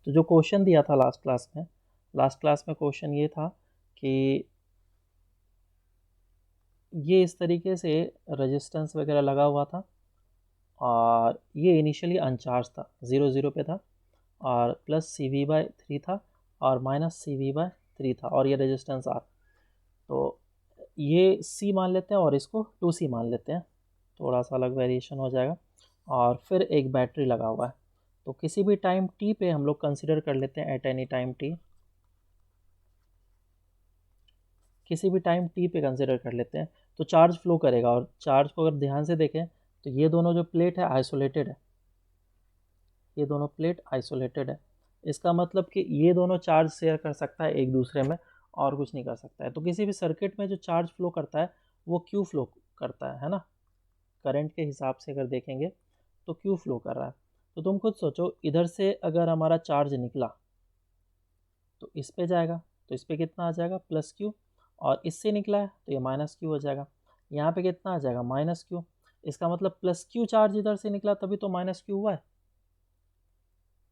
तो जो क्वेश्चन दिया था लास्ट क्लास में क्वेश्चन ये था कि ये इस तरीके से रेजिस्टेंस वगैरह लगा हुआ था और ये इनिशियली अनचार्ज था, 0 0 पे था, और प्लस CV/3 था और माइनस CV/3 था, और ये रेजिस्टेंस R। तो ये C मान लेते हैं और इसको 2C मान लेते हैं, थोड़ा सा अलग वेरिएशन हो जाएगा। और फिर एक बैटरी लगा हुआ है, तो किसी भी टाइम t पे हम लोग कंसिडर कर लेते हैं, एट एनी टाइम t, किसी भी टाइम t पे कंसिडर कर लेते हैं, तो चार्ज फ्लो करेगा। और चार्ज को अगर ध्यान से देखें तो ये दोनों जो प्लेट है आइसोलेटेड है, ये दोनों प्लेट आइसोलेटेड है। इसका मतलब कि ये दोनों चार्ज शेयर कर सकता है एक दूसरे में, और कुछ नहीं कर सकता है। तो किसी भी सर्किट में जो चार्ज फ्लो करता है वो क्यू फ्लो करता है ना। करंट के हिसाब से अगर देखेंगे तो क्यू फ्लो कर रहा है। तो तुम खुद सोचो, इधर से अगर हमारा चार्ज निकला तो इस पे जाएगा, तो इस पे कितना आ जाएगा, प्लस क्यू। और इससे निकला है तो ये माइनस क्यू हो जाएगा। यहाँ पे कितना आ जाएगा, माइनस क्यू। इसका मतलब प्लस क्यू चार्ज इधर से निकला तभी तो माइनस क्यू हुआ है,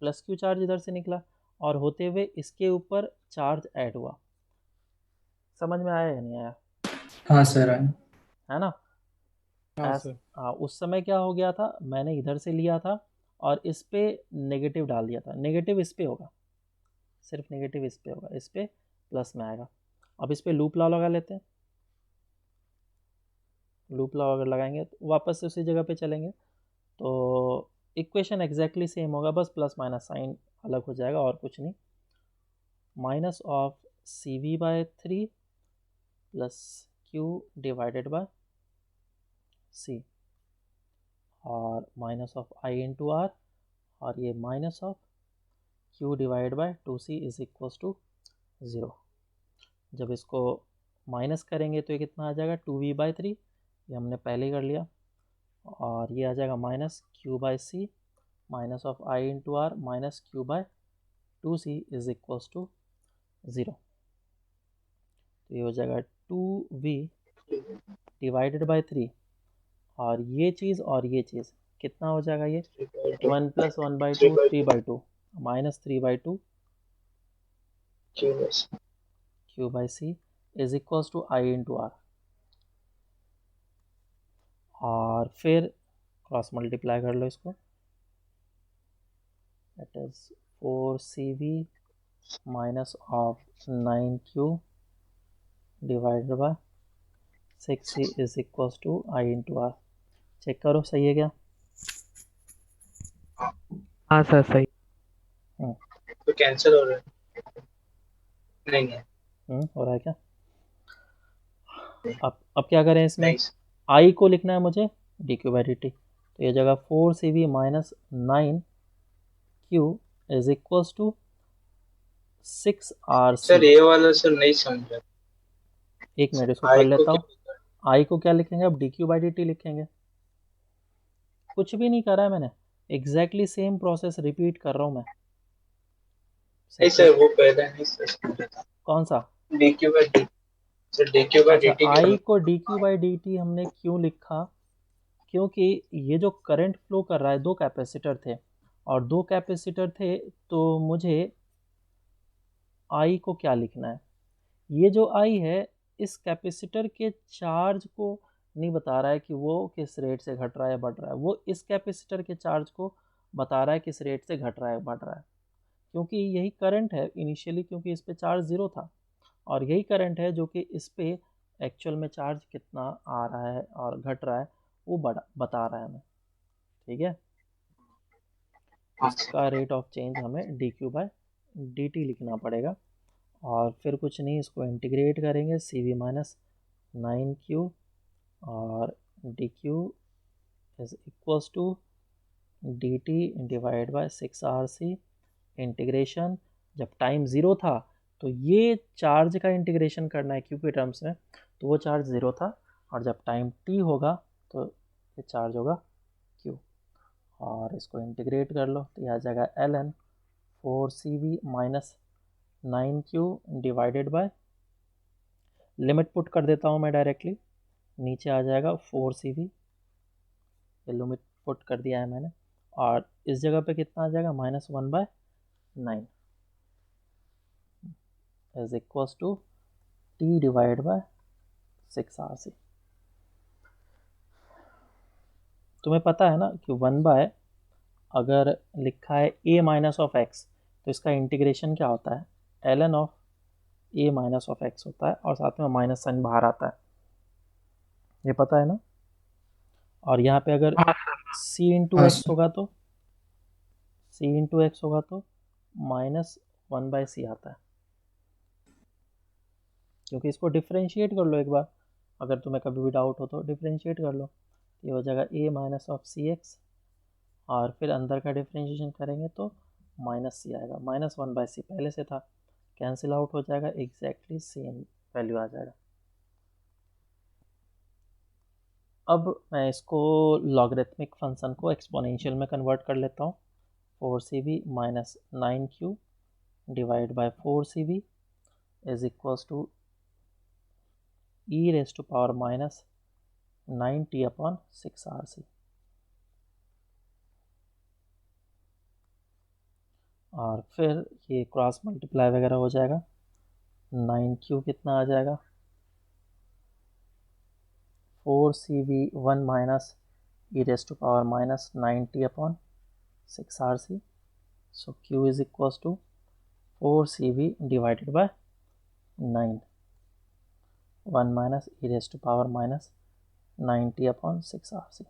प्लस क्यू चार्ज इधर से निकला और होते हुए इसके ऊपर चार्ज ऐड हुआ। समझ में आया या नहीं आया? हाँ सर आए। है ना। हाँ सर। उस समय क्या हो गया था, मैंने इधर से लिया था और इस पे नेगेटिव डाल दिया था। नेगेटिव इस पे होगा, सिर्फ नेगेटिव इस पे होगा, इस पे प्लस में आएगा। अब इस पे लूप लॉ लगा लेते हैं। लूप लॉ अगर लगाएंगे तो वापस से उसी जगह पे चलेंगे, तो इक्वेशन एग्जैक्टली सेम होगा, बस प्लस माइनस साइन अलग हो जाएगा और कुछ नहीं। Minus of CV/3 plus Q divided by C, और minus of I into R, और ये minus of Q divide by 2C is equals to 0। जब इसको माइनस करेंगे तो ये कितना आ जाएगा, 2V/3, ये हमने पहले ही कर लिया। और ये आ जाएगा minus Q/C minus of I into R minus Q/2C is equals to 0। तो ये हो जाएगा 2V डिवाइडेड बाय 3, और ये चीज़ और ये चीज़ कितना हो जाएगा, ये 1 plus 1/2 3/2 minus 3/2 Q/C is equals to I into R. और फिर क्रॉस मल्टीप्लाई कर लो इसको, that is 4CV minus of 9Q divided by 6C is equals to I into R. Check करो सही है क्या? हाँ सर सही। तो कैंसिल हो रहा है? नहीं है। हो रहा है क्या? अब क्या करें इसमें, नहीं I को लिखना है मुझे dQ/dt, तो ये जगह 4CV minus 9Q is equals to 6RC। Sir ये वाला सर नहीं समझा। एक मिनट इसको कर आई को लेता हूँ। क्या? I को क्या लिखेंगे, अब dQ/dt लिखेंगे। कुछ भी नहीं करा है मैंने, एग्जैक्टली सेम प्रोसेस रिपीट कर रहा हूँ मैं। नहीं सेकेंड सर वो पहले नहीं सर समझा था। कौन सा? DQ by D, sir DQ by अच्छा, डी I क्यों? को dQ/dt हमने क्यों लिखा, क्योंकि ये जो करंट फ्लो कर रहा है, दो कैपेसिटर थे और दो कैपेसिटर थे, तो मुझे I को क्या लिखना है, ये जो I है इस कैपेसिटर के चार्ज को नहीं बता रहा है कि वो किस रेट से घट रहा है बढ़ रहा है, वो इस कैपेसिटर के चार्ज को बता रहा है किस रेट से घट रहा है बढ़ रहा है। क्योंकि यही करंट है इनिशियली, क्योंकि इस पे चार्ज ज़ीरो था, और यही करंट है जो कि इस पे एक्चुअल में चार्ज कितना आ रहा है और घट रहा है वो बता रहा है हमें। ठीक है, इसका रेट ऑफ चेंज हमें dQ/dt लिखना पड़ेगा। और फिर कुछ नहीं, इसको इंटीग्रेट करेंगे, CV माइनस 9Q और dQ is equals to dt divide by 6RC। Integration, जब टाइम ज़ीरो था तो ये चार्ज का इंटीग्रेशन करना है क्यू के टर्म्स में, तो वो चार्ज ज़ीरो था, और जब टाइम t होगा तो ये चार्ज होगा q। और इसको इंटीग्रेट कर लो तो यह आ जाएगा ln 4CV minus 9Q divided bye, limit put कर देता हूँ मैं डायरेक्टली, नीचे आ जाएगा 4CV, ये लिमिट पुट कर दिया है मैंने, और इस जगह पे कितना आ जाएगा, -1/9 9 is equals to T divide by 6RC। तुम्हें पता है ना कि 1/, अगर लिखा है a माइनस ऑफ एक्स तो इसका इंटीग्रेशन क्या होता है, ln of a minus of x होता है, और साथ में माइनस साइन बाहर आता है, ये पता है ना। और यहाँ पे अगर c इंटू हाँ एक्स सर। होगा तो -1/c आता है, क्योंकि इसको डिफ्रेंशिएट कर लो एक बार, अगर तुम्हें कभी भी डाउट हो तो डिफ्रेंशिएट कर लो। ये हो जाएगा a minus of C X, और फिर अंदर का डिफ्रेंशिएशन करेंगे तो -c आएगा, -1/c पहले से था, कैंसिल आउट हो जाएगा, एग्जैक्टली सेम वैल्यू आ जाएगा। अब मैं इसको लॉगरिथमिक फंक्शन को एक्सपोनेंशियल में कन्वर्ट कर लेता हूँ। 4cv minus 9q divide by 4cv is equals to e raise to power minus 9t upon 6RC। और फिर ये क्रॉस मल्टीप्लाई वगैरह हो जाएगा, 9q कितना आ जाएगा, 4cv1 minus e raise to power minus 9t upon 6RC। So q is equals to 4cv divided by 9, 1 minus e raise to power minus 9t upon 6RC।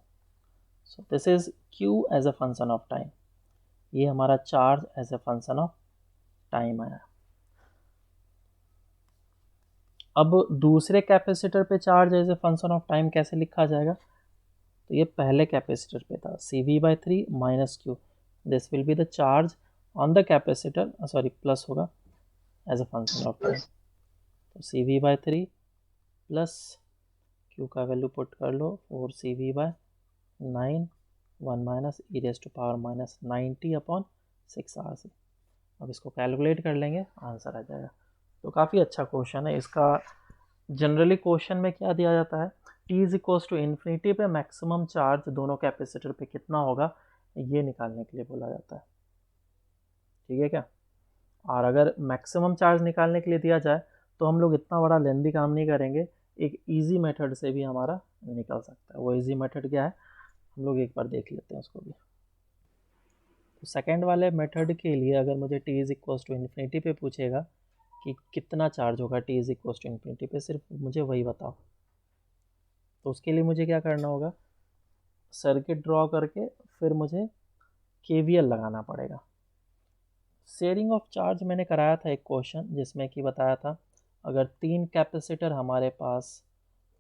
So this is q as a function of time, ये हमारा charge as a function of time आया। अब दूसरे capacitor पे charge as a function of time कैसे लिखा जाएगा, तो ये पहले कैपेसिटर पे था, cv/3 minus q, this will be the charge on the capacitor, sorry plus होगा as a function of time, तो cv/3 प्लस q का वैल्यू पुट कर लो 4cv/9, 1 minus e raise to power minus 9t upon 6RC। अब इसको calculate कर लेंगे, answer आ जाएगा। तो काफ़ी अच्छा क्वेश्चन है इसका। जनरली क्वेश्चन में क्या दिया जाता है, t is equals to infinity पे मैक्सिमम चार्ज दोनों कैपेसिटर पे कितना होगा, ये निकालने के लिए बोला जाता है, ठीक है क्या। और अगर मैक्सिमम चार्ज निकालने के लिए दिया जाए तो हम लोग इतना बड़ा लेंदी काम नहीं करेंगे, एक इजी मेथड से भी हमारा निकल सकता है। वो इजी मेथड क्या है, हम लोग एक बार देख लेते हैं उसको भी। तो सेकेंड वाले मेथड के लिए अगर मुझे t is equals to infinity पे पूछेगा कि कितना चार्ज होगा t is equals to infinity पे, सिर्फ मुझे वही बताओ। तो उसके लिए मुझे क्या करना होगा, सर्किट ड्रॉ करके फिर मुझे KVL लगाना पड़ेगा। शेयरिंग ऑफ चार्ज मैंने कराया था एक क्वेश्चन, जिसमें कि बताया था अगर 3 कैपेसिटर हमारे पास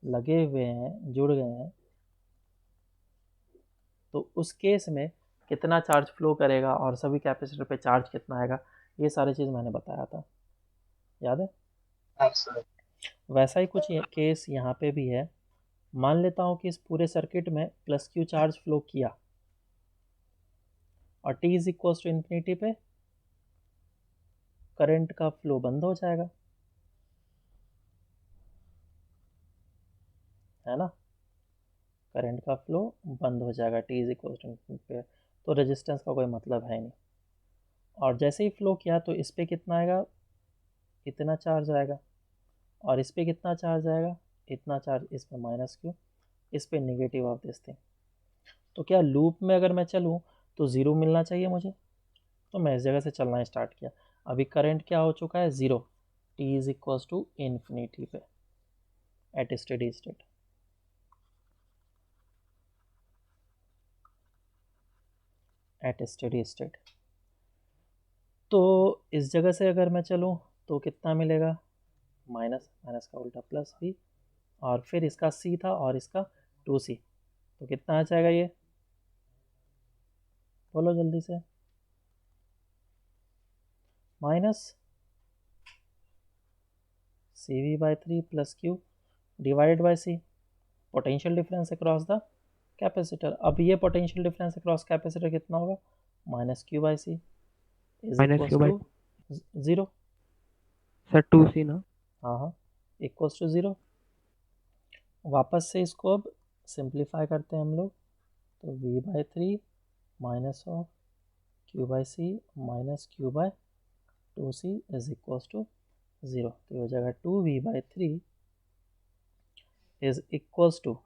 लगे हुए हैं, जुड़ गए हैं, तो उस केस में कितना चार्ज फ्लो करेगा और सभी कैपेसिटर पे चार्ज कितना आएगा, ये सारी चीज़ मैंने बताया था, याद है। हाँ सर। वैसा ही कुछ केस यहाँ पे भी है। मान लेता हूँ कि इस पूरे सर्किट में प्लस क्यू चार्ज फ्लो किया और t is equals to infinity पे करंट का फ्लो बंद हो जाएगा, है ना, करंट का फ्लो बंद हो जाएगा t is equals to infinity पे, तो रेजिस्टेंस का कोई मतलब है नहीं। और जैसे ही फ्लो किया तो इस पे कितना आएगा, इतना चार्ज आएगा, और इस पे कितना चार्ज आएगा, इतना चार्ज, इस पे माइनस क्यू, इस पे नेगेटिव ऑफ दिस थिंग। तो क्या लूप में अगर मैं चलूँ तो ज़ीरो मिलना चाहिए मुझे, तो मैं इस जगह से चलना स्टार्ट किया। अभी करंट क्या हो चुका है, zero, t is equals to infinity पे at steady state. At steady state तो इस जगह से अगर मैं चलूँ तो कितना मिलेगा, माइनस, माइनस का उल्टा प्लस भी, और फिर इसका c था और इसका 2c, तो कितना आ जाएगा ये, बोलो जल्दी से, minus cv/3 plus Q divided by c, potential difference across the capacitor. अब ये पोटेंशियल डिफरेंस अक्रॉस कैपेसिटर कितना होगा, -q/c is minus equals Q by two 0। Sir 2c ना। हाँ हाँ, इक्वल्स टू 0। वापस से इसको अब सिंप्लीफाई करते हैं हम लोग, तो v/3 minus of Q by C minus Q by 2C is equals to 0। तो ये हो जाएगा 2V/3 इज इक्वल्स टू,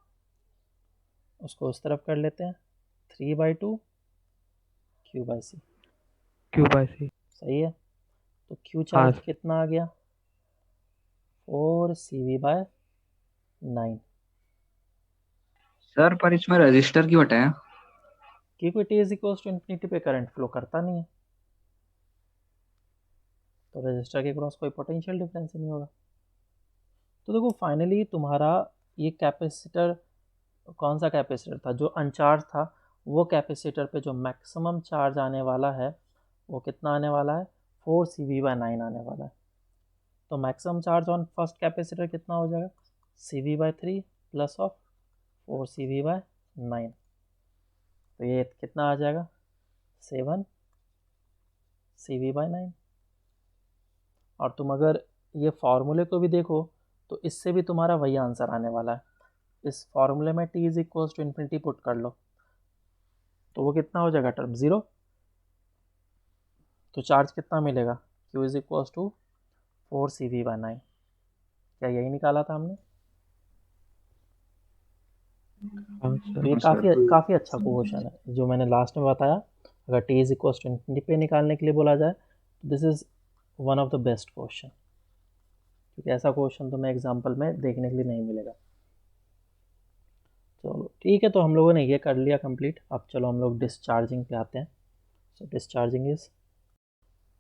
उसको उस तरफ कर लेते हैं, 3/2 Q by C। Q by C। सही है। तो Q हाँ चार्ज कितना आ गया, 4CV/9, सर पर इसमें रजिस्टर क्यों हटाया? क्योंकि T is equals to infinity पे करंट फ्लो करता नहीं है, तो रजिस्टर के क्रॉस कोई पोटेंशियल डिफरेंस ही नहीं होगा। तो देखो फाइनली तुम्हारा ये कैपेसिटर, कौन सा कैपेसिटर था जो अनचार्ज था, वो कैपेसिटर पे जो मैक्सिमम चार्ज आने वाला है वो कितना आने वाला है, 4CV/9 आने वाला है। तो maximum charge on first capacitor कितना हो जाएगा, CV/3 प्लस ऑफ 4CV/9। तो ये कितना आ जाएगा, 7CV/9। और तुम अगर ये फॉर्मूले को भी देखो तो इससे भी तुम्हारा वही आंसर आने वाला है। इस फॉर्मूले में T is equals to infinity put कर लो तो वो कितना हो जाएगा, टर्म 0। तो चार्ज कितना मिलेगा, Q is equals to 4CV/9। क्या यही निकाला था हमने? हाँ तो सर। ये काफ़ी अच्छा क्वेश्चन है जो मैंने लास्ट में बताया। अगर T is equals to infinity पे निकालने के लिए बोला जाए तो this is one of the best question, क्योंकि ऐसा क्वेश्चन तुम्हें एग्जाम्पल में देखने के लिए नहीं मिलेगा। चलो ठीक है, तो हम लोगों ने ये कर लिया कंप्लीट। अब चलो हम लोग डिस्चार्जिंग पे आते हैं। So discharging is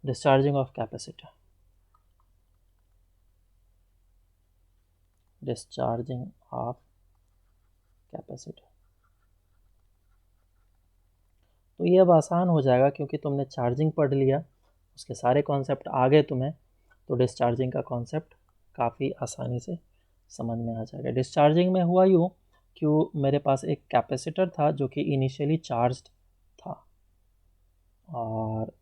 discharging of capacitor. Discharging of capacitor, तो ये अब आसान हो जाएगा क्योंकि तुमने चार्जिंग पढ़ लिया, उसके सारे कॉन्सेप्ट आ गए तुम्हें, तो डिस्चार्जिंग का कॉन्सेप्ट काफ़ी आसानी से समझ में आ जाएगा। डिस्चार्जिंग में हुआ यूँ कि मेरे पास एक कैपेसिटर था जो कि इनिशियली चार्ज्ड था और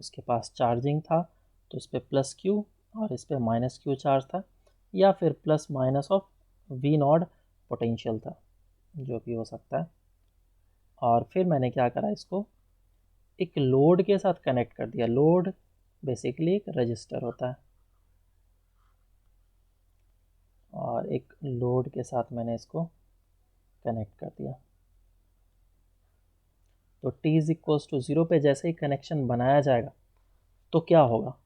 उसके पास चार्जिंग था, तो इस पर प्लस क्यू और इस पर माइनस क्यू चार्ज था, या फिर plus minus of V naught potential था, जो भी हो सकता है। और फिर मैंने क्या करा, इसको एक लोड के साथ कनेक्ट कर दिया। लोड बेसिकली एक रजिस्टर होता है, और एक लोड के साथ मैंने इसको कनेक्ट कर दिया। तो T इज इक्वल्स टू 0 पे जैसे ही कनेक्शन बनाया जाएगा तो क्या होगा,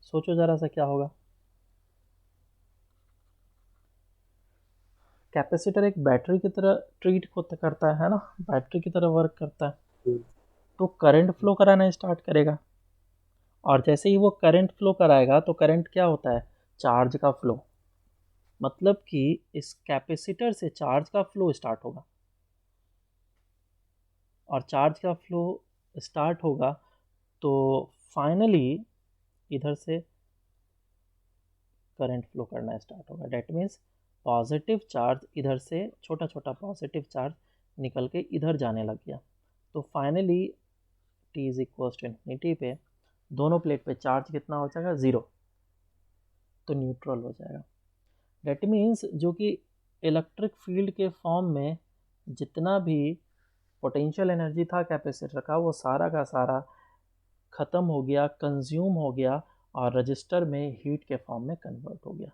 सोचो ज़रा सा क्या होगा। कैपेसिटर एक बैटरी की तरह ट्रीट करता है ना, बैटरी की तरह वर्क करता है। तो करंट फ्लो कराना स्टार्ट करेगा, और जैसे ही वो करंट फ्लो कराएगा तो करंट क्या होता है, चार्ज का फ्लो। मतलब कि इस कैपेसिटर से चार्ज का फ्लो स्टार्ट होगा, और चार्ज का फ्लो स्टार्ट होगा तो फाइनली इधर से करंट फ्लो करना स्टार्ट होगा। डेट मीन्स पॉजिटिव चार्ज इधर से, छोटा छोटा पॉजिटिव चार्ज निकल के इधर जाने लग गया। तो finally T is equal to infinity पे दोनों प्लेट पे चार्ज कितना हो जाएगा, 0, तो न्यूट्रल हो जाएगा। डेट मीन्स जो कि इलेक्ट्रिक फील्ड के फॉर्म में जितना भी पोटेंशियल एनर्जी था कैपेसिटर का, वो सारा का सारा ख़त्म हो गया, कंज्यूम हो गया, और रजिस्टर में हीट के फॉर्म में कन्वर्ट हो गया।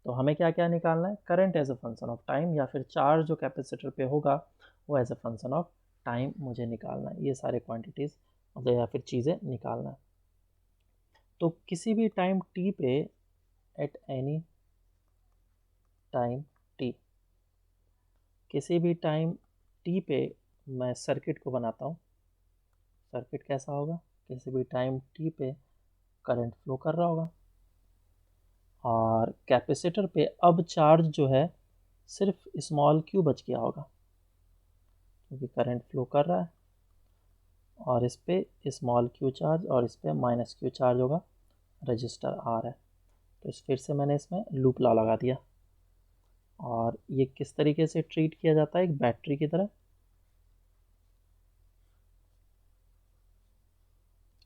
तो हमें क्या क्या निकालना है, current as a function of time, या फिर चार्ज जो कैपेसिटर पे होगा वो as a function of time मुझे निकालना है। ये सारे क्वांटिटीज़ मतलब या फिर चीज़ें निकालना है। तो किसी भी टाइम t पे, एट एनी टाइम t, किसी भी टाइम t पे मैं सर्किट को बनाता हूँ। सर्किट कैसा होगा, किसी भी टाइम t पे करंट फ्लो कर रहा होगा, और कैपेसिटर पे अब चार्ज जो है सिर्फ स्मॉल q बच गया होगा, क्योंकि करंट फ्लो कर रहा है, और इस पे स्मॉल q चार्ज और इस पे माइनस q चार्ज होगा, रजिस्टर R है। तो इस फिर से मैंने इसमें लूप लॉ लगा दिया। और ये किस तरीके से ट्रीट किया जाता है, एक बैटरी की तरह।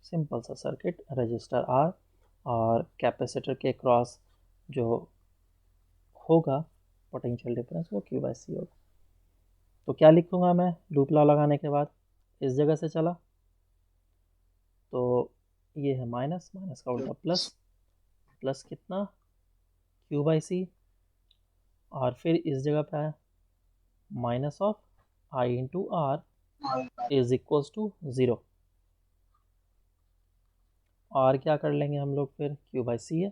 सिंपल सा सर्किट, रजिस्टर R और कैपेसिटर के क्रॉस जो होगा पोटेंशियल डिफरेंस वो Q/C होगा। तो क्या लिखूंगा मैं लूप लॉ लगाने के बाद, इस जगह से चला तो ये है माइनस, माइनस का उल्टा प्लस, प्लस कितना क्यू बाई सी, और फिर इस जगह पे आया minus of I into R is equals to 0। और क्या कर लेंगे हम लोग, फिर क्यू बाई सी है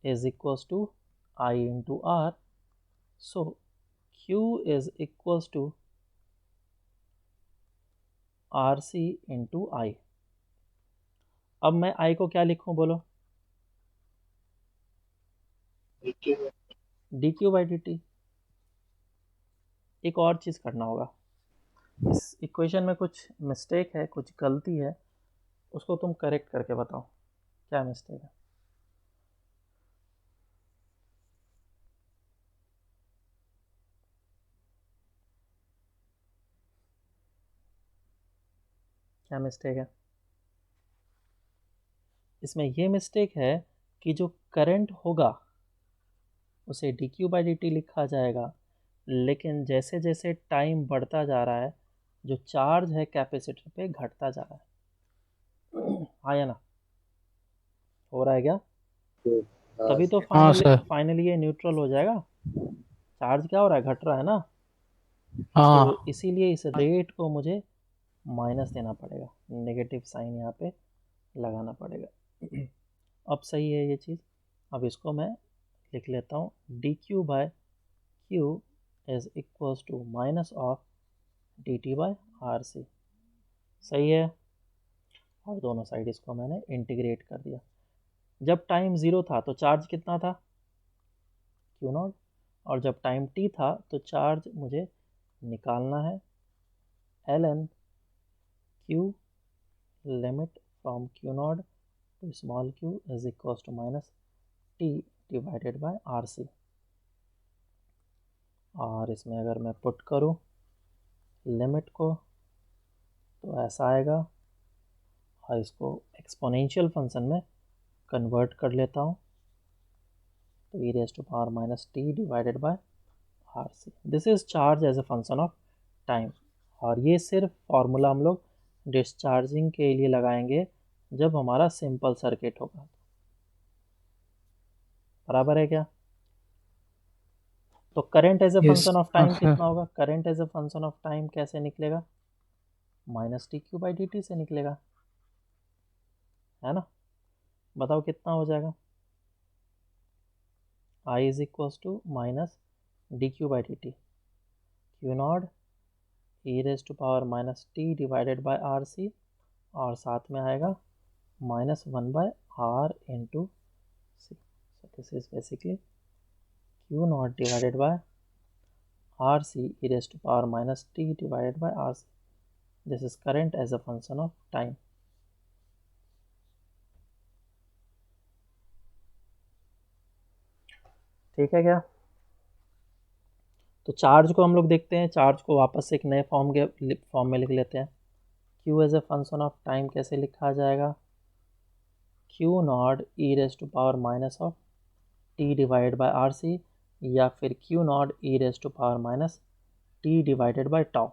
is equals to I into R, so Q is equals to R C into I. अब मैं आई को क्या लिखूं बोलो, D Q by D T. एक और चीज़ करना होगा, इस इक्वेशन में कुछ मिस्टेक है, कुछ गलती है, उसको तुम करेक्ट करके बताओ क्या मिस्टेक है। क्या मिस्टेक है इसमें? ये मिस्टेक है कि जो करंट होगा उसे D Q by D T लिखा जाएगा, लेकिन जैसे जैसे टाइम बढ़ता जा रहा है जो चार्ज है कैपेसिटर पे घटता जा रहा है। हाँ या ना, हो रहा है क्या? तभी तो हाँ सर। फाइनली ये न्यूट्रल हो जाएगा। चार्ज क्या हो रहा है, घट रहा है ना, हाँ तो इसीलिए इस रेट को मुझे माइनस देना पड़ेगा, नेगेटिव साइन यहाँ पे लगाना पड़ेगा। अब सही है ये चीज़। अब इसको मैं लिख लेता हूँ, D Q by Q is equals to minus of D T by R C. सही है। और दोनों साइड इसको मैंने इंटीग्रेट कर दिया। जब टाइम 0 था तो चार्ज कितना था, क्यू नॉट, और जब टाइम t था तो चार्ज मुझे निकालना है L N Q limit from Q naught to small Q is equals to minus T divided by R C. और इसमें अगर मैं पुट करूँ लिमिट को तो ऐसा आएगा, और इसको एक्सपोनेंशियल फंक्शन में कन्वर्ट कर लेता हूँ तो e raised to power minus t divided by RC. This is charge as a function of time. और ये सिर्फ फॉर्मूला हम लोग डिस्चार्जिंग के लिए लगाएंगे जब हमारा सिंपल सर्किट होगा। बराबर है क्या? तो current as a yes function of हाँ टाइम सर। कितना होगा, current as a function of time कैसे निकलेगा, minus T Q by D T से निकलेगा, है ना। बताओ कितना हो जाएगा, I is equals to minus D Q by D T, Q naught e raise to power minus T divided by R C, और साथ में आएगा minus 1 by R into C. So this is basically Q naught divided by R C e raise to power minus T divided by R C. This is current as a function of time. ठीक है क्या? तो charge को हम लोग देखते हैं, charge को वापस एक नए फॉर्म में लिख लेते हैं। Q as a function of time कैसे लिखा जाएगा, Q naught e raise to power minus of T divided by R C, या फिर Q naught e raise to power minus T divided by tau.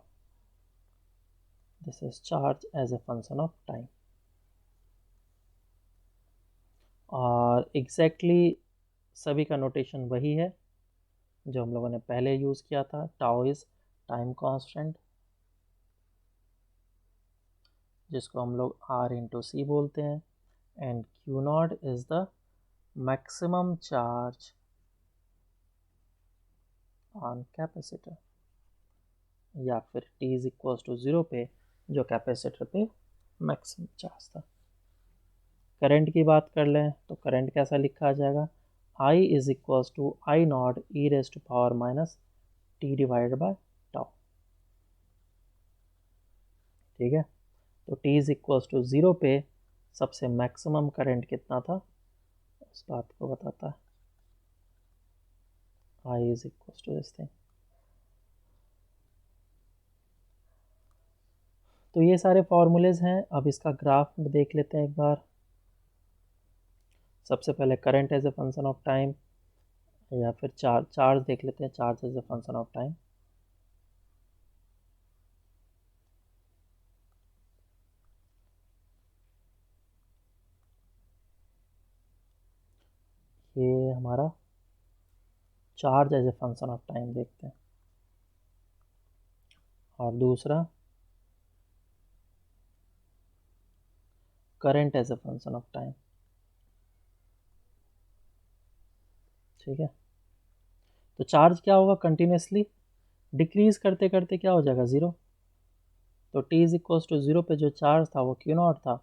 This is charge as a function of time. और exactly सभी का notation वही है जो हम लोगों ने पहले यूज़ किया था। टाउ इज टाइम कांस्टेंट, जिसको हम लोग R इंटू सी बोलते हैं, and Q not is the maximum charge on capacitor, या फिर t इज इक्वल्स टू 0 पे जो कैपेसिटर पे मैक्सिमम चार्ज था। करंट की बात कर लें तो करंट कैसा लिखा जाएगा, I is equals to I naught e raise to power minus T divided by tau. ठीक है, तो t इज इक्वल्स टू 0 पे सबसे मैक्सिमम करंट कितना था उस बात को बताता है। I is equals to this thing. तो ये सारे फॉर्मूलेज हैं। अब इसका ग्राफ देख लेते हैं एक बार। सबसे पहले current as a function of time, या फिर चार्ज देख लेते हैं, charge as a function of time. ये हमारा charge as a function of time देखते हैं, और दूसरा current as a function of time. ठीक है, तो चार्ज क्या होगा, कंटिन्यूसली डिक्रीज करते करते क्या हो जाएगा, ज़ीरो। तो t is equal to zero पे जो चार्ज था वो Q नॉट था,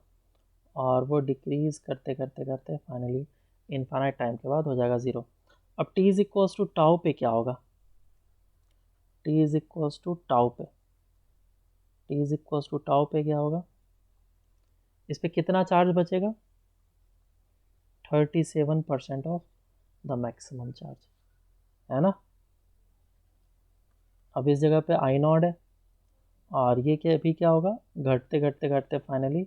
और वो डिक्रीज करते करते करते फाइनली इनफाइनाइट टाइम के बाद हो जाएगा ज़ीरो। अब t is equal to tau पे क्या होगा, t is equal to tau पे, t is equal to tau पे क्या होगा, इस पे कितना चार्ज बचेगा, 37% ऑफ द मैक्सिमम चार्ज, है ना। अब इस जगह पे आई नॉट है, और ये क्या अभी क्या होगा, घटते घटते घटते फाइनली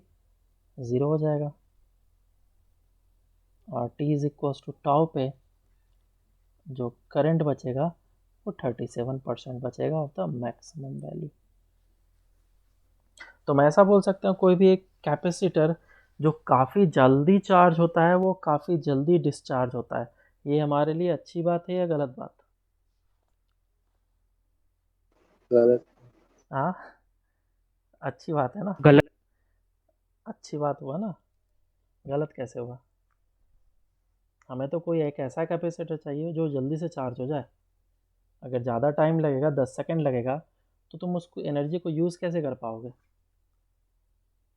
ज़ीरो हो जाएगा, और t is equal to tau पे जो करंट बचेगा वो 37% बचेगा ऑफ द मैक्सिमम वैल्यू। तो मैं ऐसा बोल सकता हूँ, कोई भी एक कैपेसिटर जो काफ़ी जल्दी चार्ज होता है वो काफ़ी जल्दी डिस्चार्ज होता है, ये हमारे लिए अच्छी बात है या गलत बात। गलत। हाँ, अच्छी बात है ना, गलत। अच्छी बात हुआ ना, गलत कैसे हुआ। हमें तो कोई एक ऐसा कैपेसिटर चाहिए जो जल्दी से चार्ज हो जाए। अगर ज़्यादा टाइम लगेगा, 10 सेकंड लगेगा, तो तुम उसको एनर्जी को यूज़ कैसे कर पाओगे।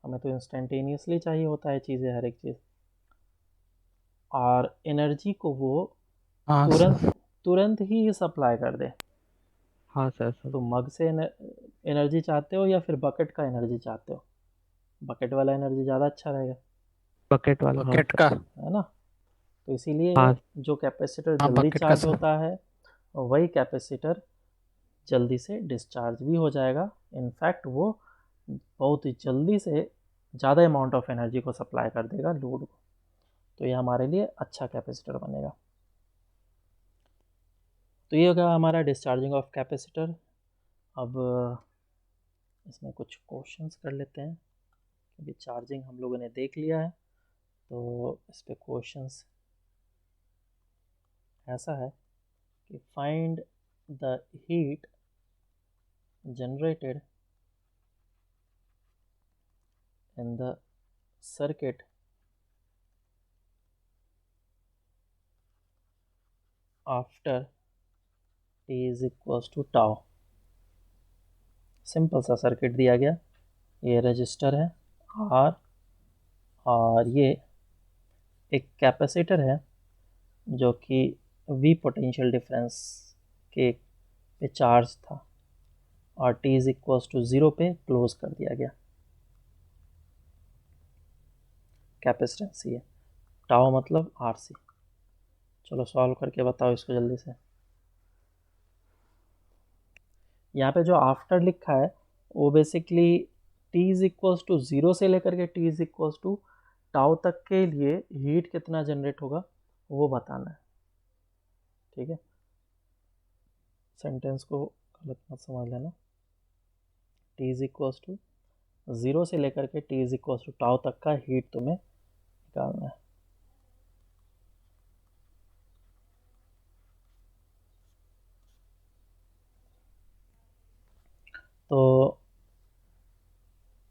हमें तो इंस्टेंटेनियसली चाहिए होता है चीज़ें, हर एक चीज़, और एनर्जी को वो हाँ तुरंत सर। तुरंत ही सप्लाई कर दे। हाँ सर सर। तो मग से एनर्जी चाहते हो या फिर बकेट का एनर्जी चाहते हो, बकेट वाला एनर्जी ज़्यादा अच्छा रहेगा, बकेट वाला। हाँ बकेट सर। का। है ना। तो इसीलिए हाँ जो कैपेसिटर हाँ जल्दी बकेट का चार्ज सर। होता है वही कैपेसिटर जल्दी से डिस्चार्ज भी हो जाएगा। इनफैक्ट वो बहुत ही जल्दी से ज़्यादा अमाउंट ऑफ एनर्जी को सप्लाई कर देगा लोड को, तो ये हमारे लिए अच्छा कैपेसिटर बनेगा। तो ये होगा हमारा डिस्चार्जिंग ऑफ कैपेसिटर। अब इसमें कुछ क्वेश्चंस कर लेते हैं, क्योंकि चार्जिंग हम लोगों ने देख लिया है, तो इस पे क्वेश्चंस ऐसा है कि find the heat generated in the circuit after t is equal to tau. Simple सा सर्किट दिया गया, ये रजिस्टर है R, और ये एक कैपेसिटर है जो कि V पोटेंशियल डिफरेंस के पे चार्ज था, और t is equal to zero पे क्लोज कर दिया गया। कैपेसिटेंस ये टाउ मतलब RC। चलो सॉल्व करके बताओ इसको जल्दी से। यहाँ पे जो आफ्टर लिखा है वो basically t is equal to zero से लेकर के t is equal to tau तक के लिए हीट कितना जनरेट होगा वो बताना है। ठीक है, सेंटेंस को गलत मत समझ लेना। t is equal to zero से लेकर के t is equal to tau तक का हीट तुम्हें निकालना है। तो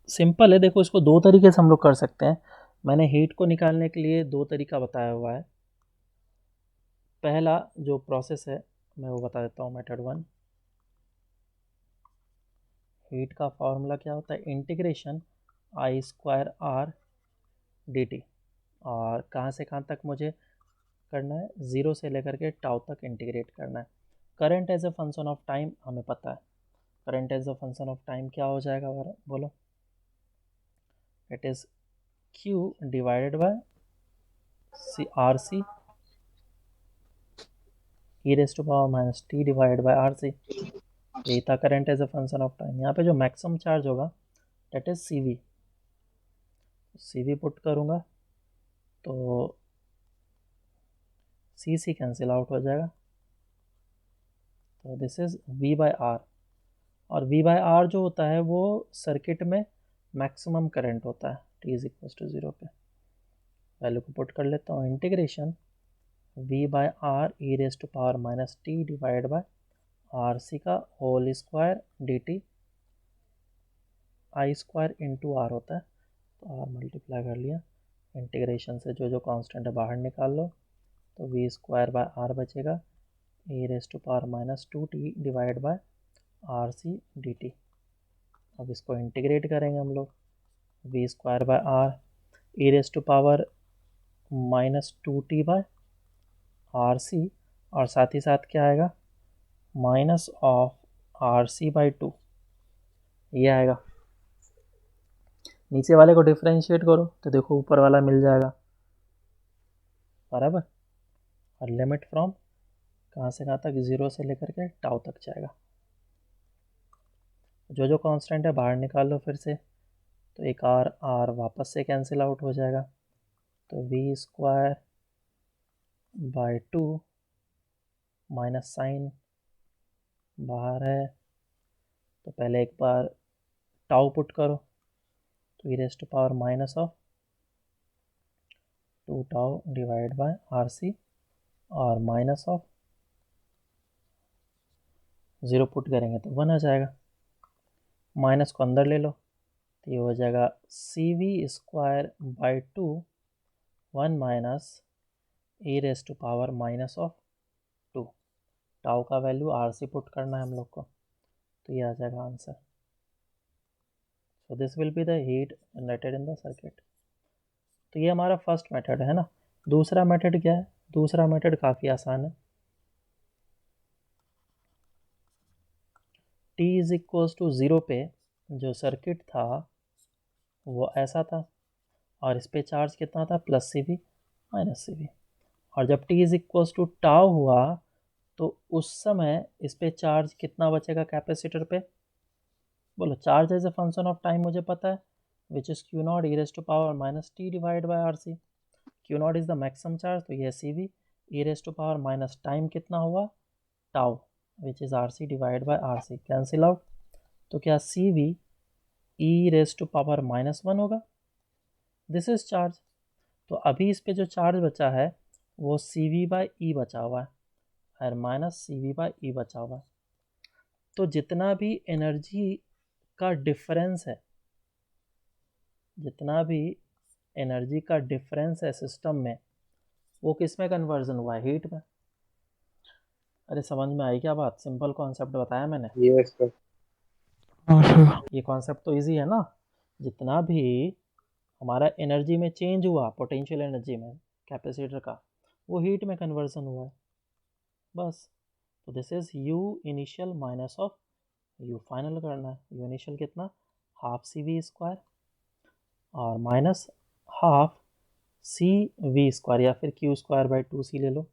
सिंपल है, देखो इसको दो तरीके से हम लोग कर सकते हैं। मैंने हीट को निकालने के लिए दो तरीका बताया हुआ है। पहला जो प्रोसेस है मैं वो बता देता हूँ, मेथड वन। हीट का फॉर्मूला क्या होता है, इंटीग्रेशन आई स्क्वायर आर डी टी, और कहाँ से कहाँ तक मुझे करना है, ज़ीरो से लेकर के टाउ तक इंटीग्रेट करना है। Current as a function of time हमें पता है, current as a function of time क्या हो जाएगा बोलो, it is Q divided by R C e raise to power minus T divided by R C. यही था current as a function of time. यहाँ पे जो मैक्सिमम चार्ज होगा that is C V, C V put करूँगा तो C C cancel out हो जाएगा, तो this is V by R. और वी बाय आर जो होता है वो सर्किट में मैक्सिमम करंट होता है T is equal to zero पे। वैल्यू को पुट कर लेता हूँ, integration v by R E raise to power minus T divide by R C का whole square D T I square into R होता है, तो आर मल्टीप्लाई कर लिया, इंटीग्रेशन से जो जो कांस्टेंट है बाहर निकाल लो, तो वी स्क्वायर बाय आर बचेगा E raise to power minus two T divide by R C D T. अब इसको इंटीग्रेट करेंगे हम लोग, V square by R E raise to power minus two T by R C, और साथ ही साथ क्या आएगा, minus of R C by two, ये आएगा। नीचे वाले को डिफ्रेंशिएट करो तो देखो ऊपर वाला मिल जाएगा, बराबर। और लिमिट फ्रॉम कहाँ से कहाँ तक, 0 से लेकर के टाउ तक जाएगा। जो जो कांस्टेंट है बाहर निकाल लो फिर से, तो एक आर वापस से कैंसिल आउट हो जाएगा, तो V square by two minus sign बाहर है, तो पहले एक बार टाउ पुट करो, तो E raise to power minus of two tau divide by R C, और माइनस ऑफ 0 पुट करेंगे तो 1 आ जाएगा, माइनस को अंदर ले लो, तो ये हो जाएगा C V square by two 1 minus E raise to power minus of 2, tau का वैल्यू आर सी पुट करना है हम लोग को, तो ये आ जाएगा answer. So this will be the heat generated in the circuit. तो ये हमारा फर्स्ट मेथड है ना। दूसरा मेथड क्या है, दूसरा मेथड काफ़ी आसान है। t इज इक्वल्स टू 0 पे जो सर्किट था वो ऐसा था, और इस पे चार्ज कितना था, plus C V minus C V, और जब t is equals to tau हुआ तो उस समय इस पे चार्ज कितना बचेगा कैपेसिटर पे, बोलो। Charge as a function of time मुझे पता है, which is Q naught E raise to power minus T divide by R C. Q naught is the maximum charge, तो ये C V, E raise to power minus time कितना हुआ, tau, which is R C divide by R C, cancel out, तो क्या C V E raise to power minus one होगा, this is charge. तो अभी इस पे जो चार्ज बचा है वो सी वी बाई ई बचा हुआ है, और minus C we by E बचा हुआ है। तो जितना भी एनर्जी का डिफरेंस है, जितना भी एनर्जी का डिफरेंस है सिस्टम में, वो किस में कन्वर्जन हुआ है, हीट में। अरे समझ में आई क्या बात, सिंपल कॉन्सेप्ट बताया मैंने। Yes sir. ये कॉन्सेप्ट तो इजी है ना। जितना भी हमारा एनर्जी में चेंज हुआ, पोटेंशियल एनर्जी में कैपेसिटर का, वो हीट में कन्वर्जन हुआ है, बस। तो this is U initial minus of U final करना है। यू इनिशियल कितना, हाफ सी वी स्क्वायर, और minus half C V square, या फिर Q square by two C ले लो,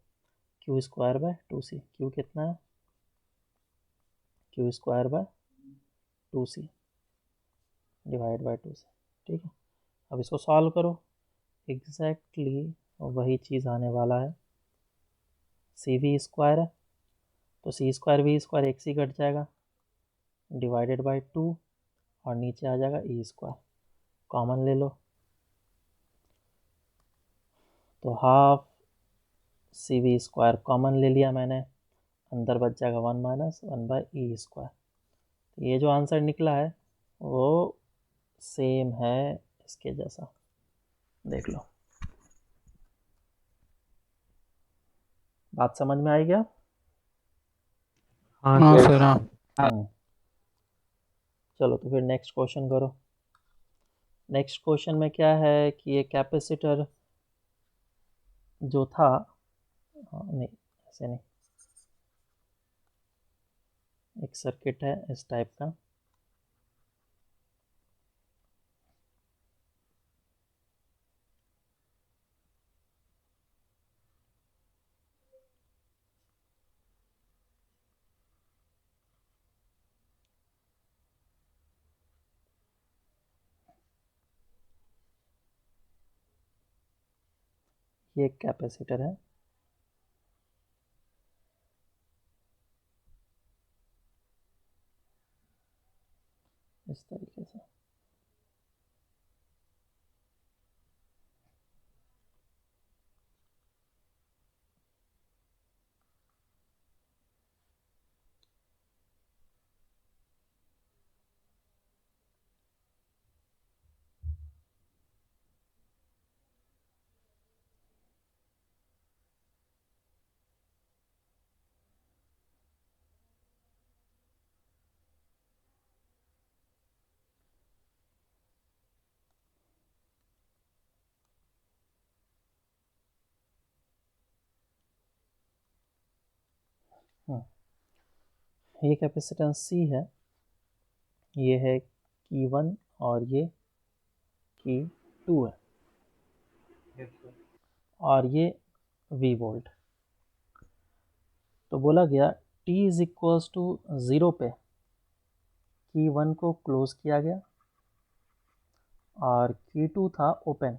Q square by two C, Q कितना है, Q square by two C divide by two C, ठीक है। अब इसको सॉल्व करो, एग्जैक्टली वही चीज़ आने वाला है। सी वी स्क्वायर है तो सी स्क्वायर वी स्क्वायर एक सी कट जाएगा, डिवाइडेड बाय टू, और नीचे आ जाएगा ई स्क्वायर, कॉमन ले लो, तो half C V square common ले लिया मैंने, अंदर बच जाएगा 1 माइनस 1 बाई ई स्क्वायर। तो ये जो आंसर निकला है वो सेम है इसके जैसा, देख लो। बात समझ में आई क्या? हाँ सर हाँ। चलो तो फिर नेक्स्ट क्वेश्चन करो। नेक्स्ट क्वेश्चन में क्या है कि ये कैपेसिटर जो था, नहीं ऐसे नहीं, एक सर्किट है इस टाइप का, ये एक कैपेसिटर है, इस तरीके से। ये कैपेसिटेंस C है, ये है Q1 और ये Q2 है, और ये V वोल्ट। तो बोला गया T इज इक्वल्स टू 0 पे Q1 को क्लोज किया गया और Q2 था ओपन।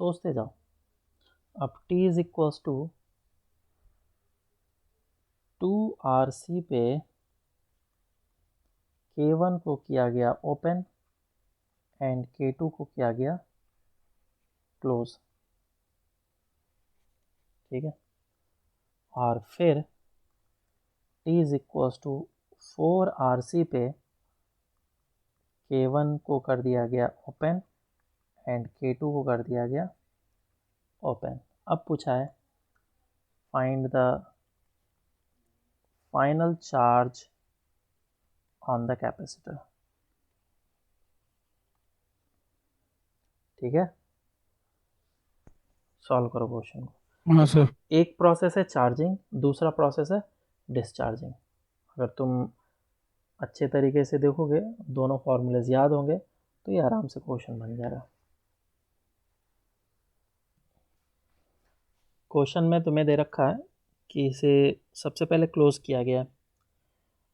सोचते जाओ। अब T is equals to 2RC पे K1 को किया गया ओपन एंड K2 को किया गया क्लोज। ठीक है, और फिर T is equals to 4RC पे K1 को कर दिया गया ओपन एंड K2 को कर दिया गया ओपन। अब पूछा है find the final charge on the capacitor. ठीक है, सॉल्व करो क्वेश्चन को। हाँ सर। एक प्रोसेस है चार्जिंग, दूसरा प्रोसेस है डिस्चार्जिंग। अगर तुम अच्छे तरीके से देखोगे, दोनों फॉर्मूलेज याद होंगे, तो ये आराम से क्वेश्चन बन जाएगा। क्वेश्चन में तुम्हें दे रखा है कि इसे सबसे पहले क्लोज किया गया है।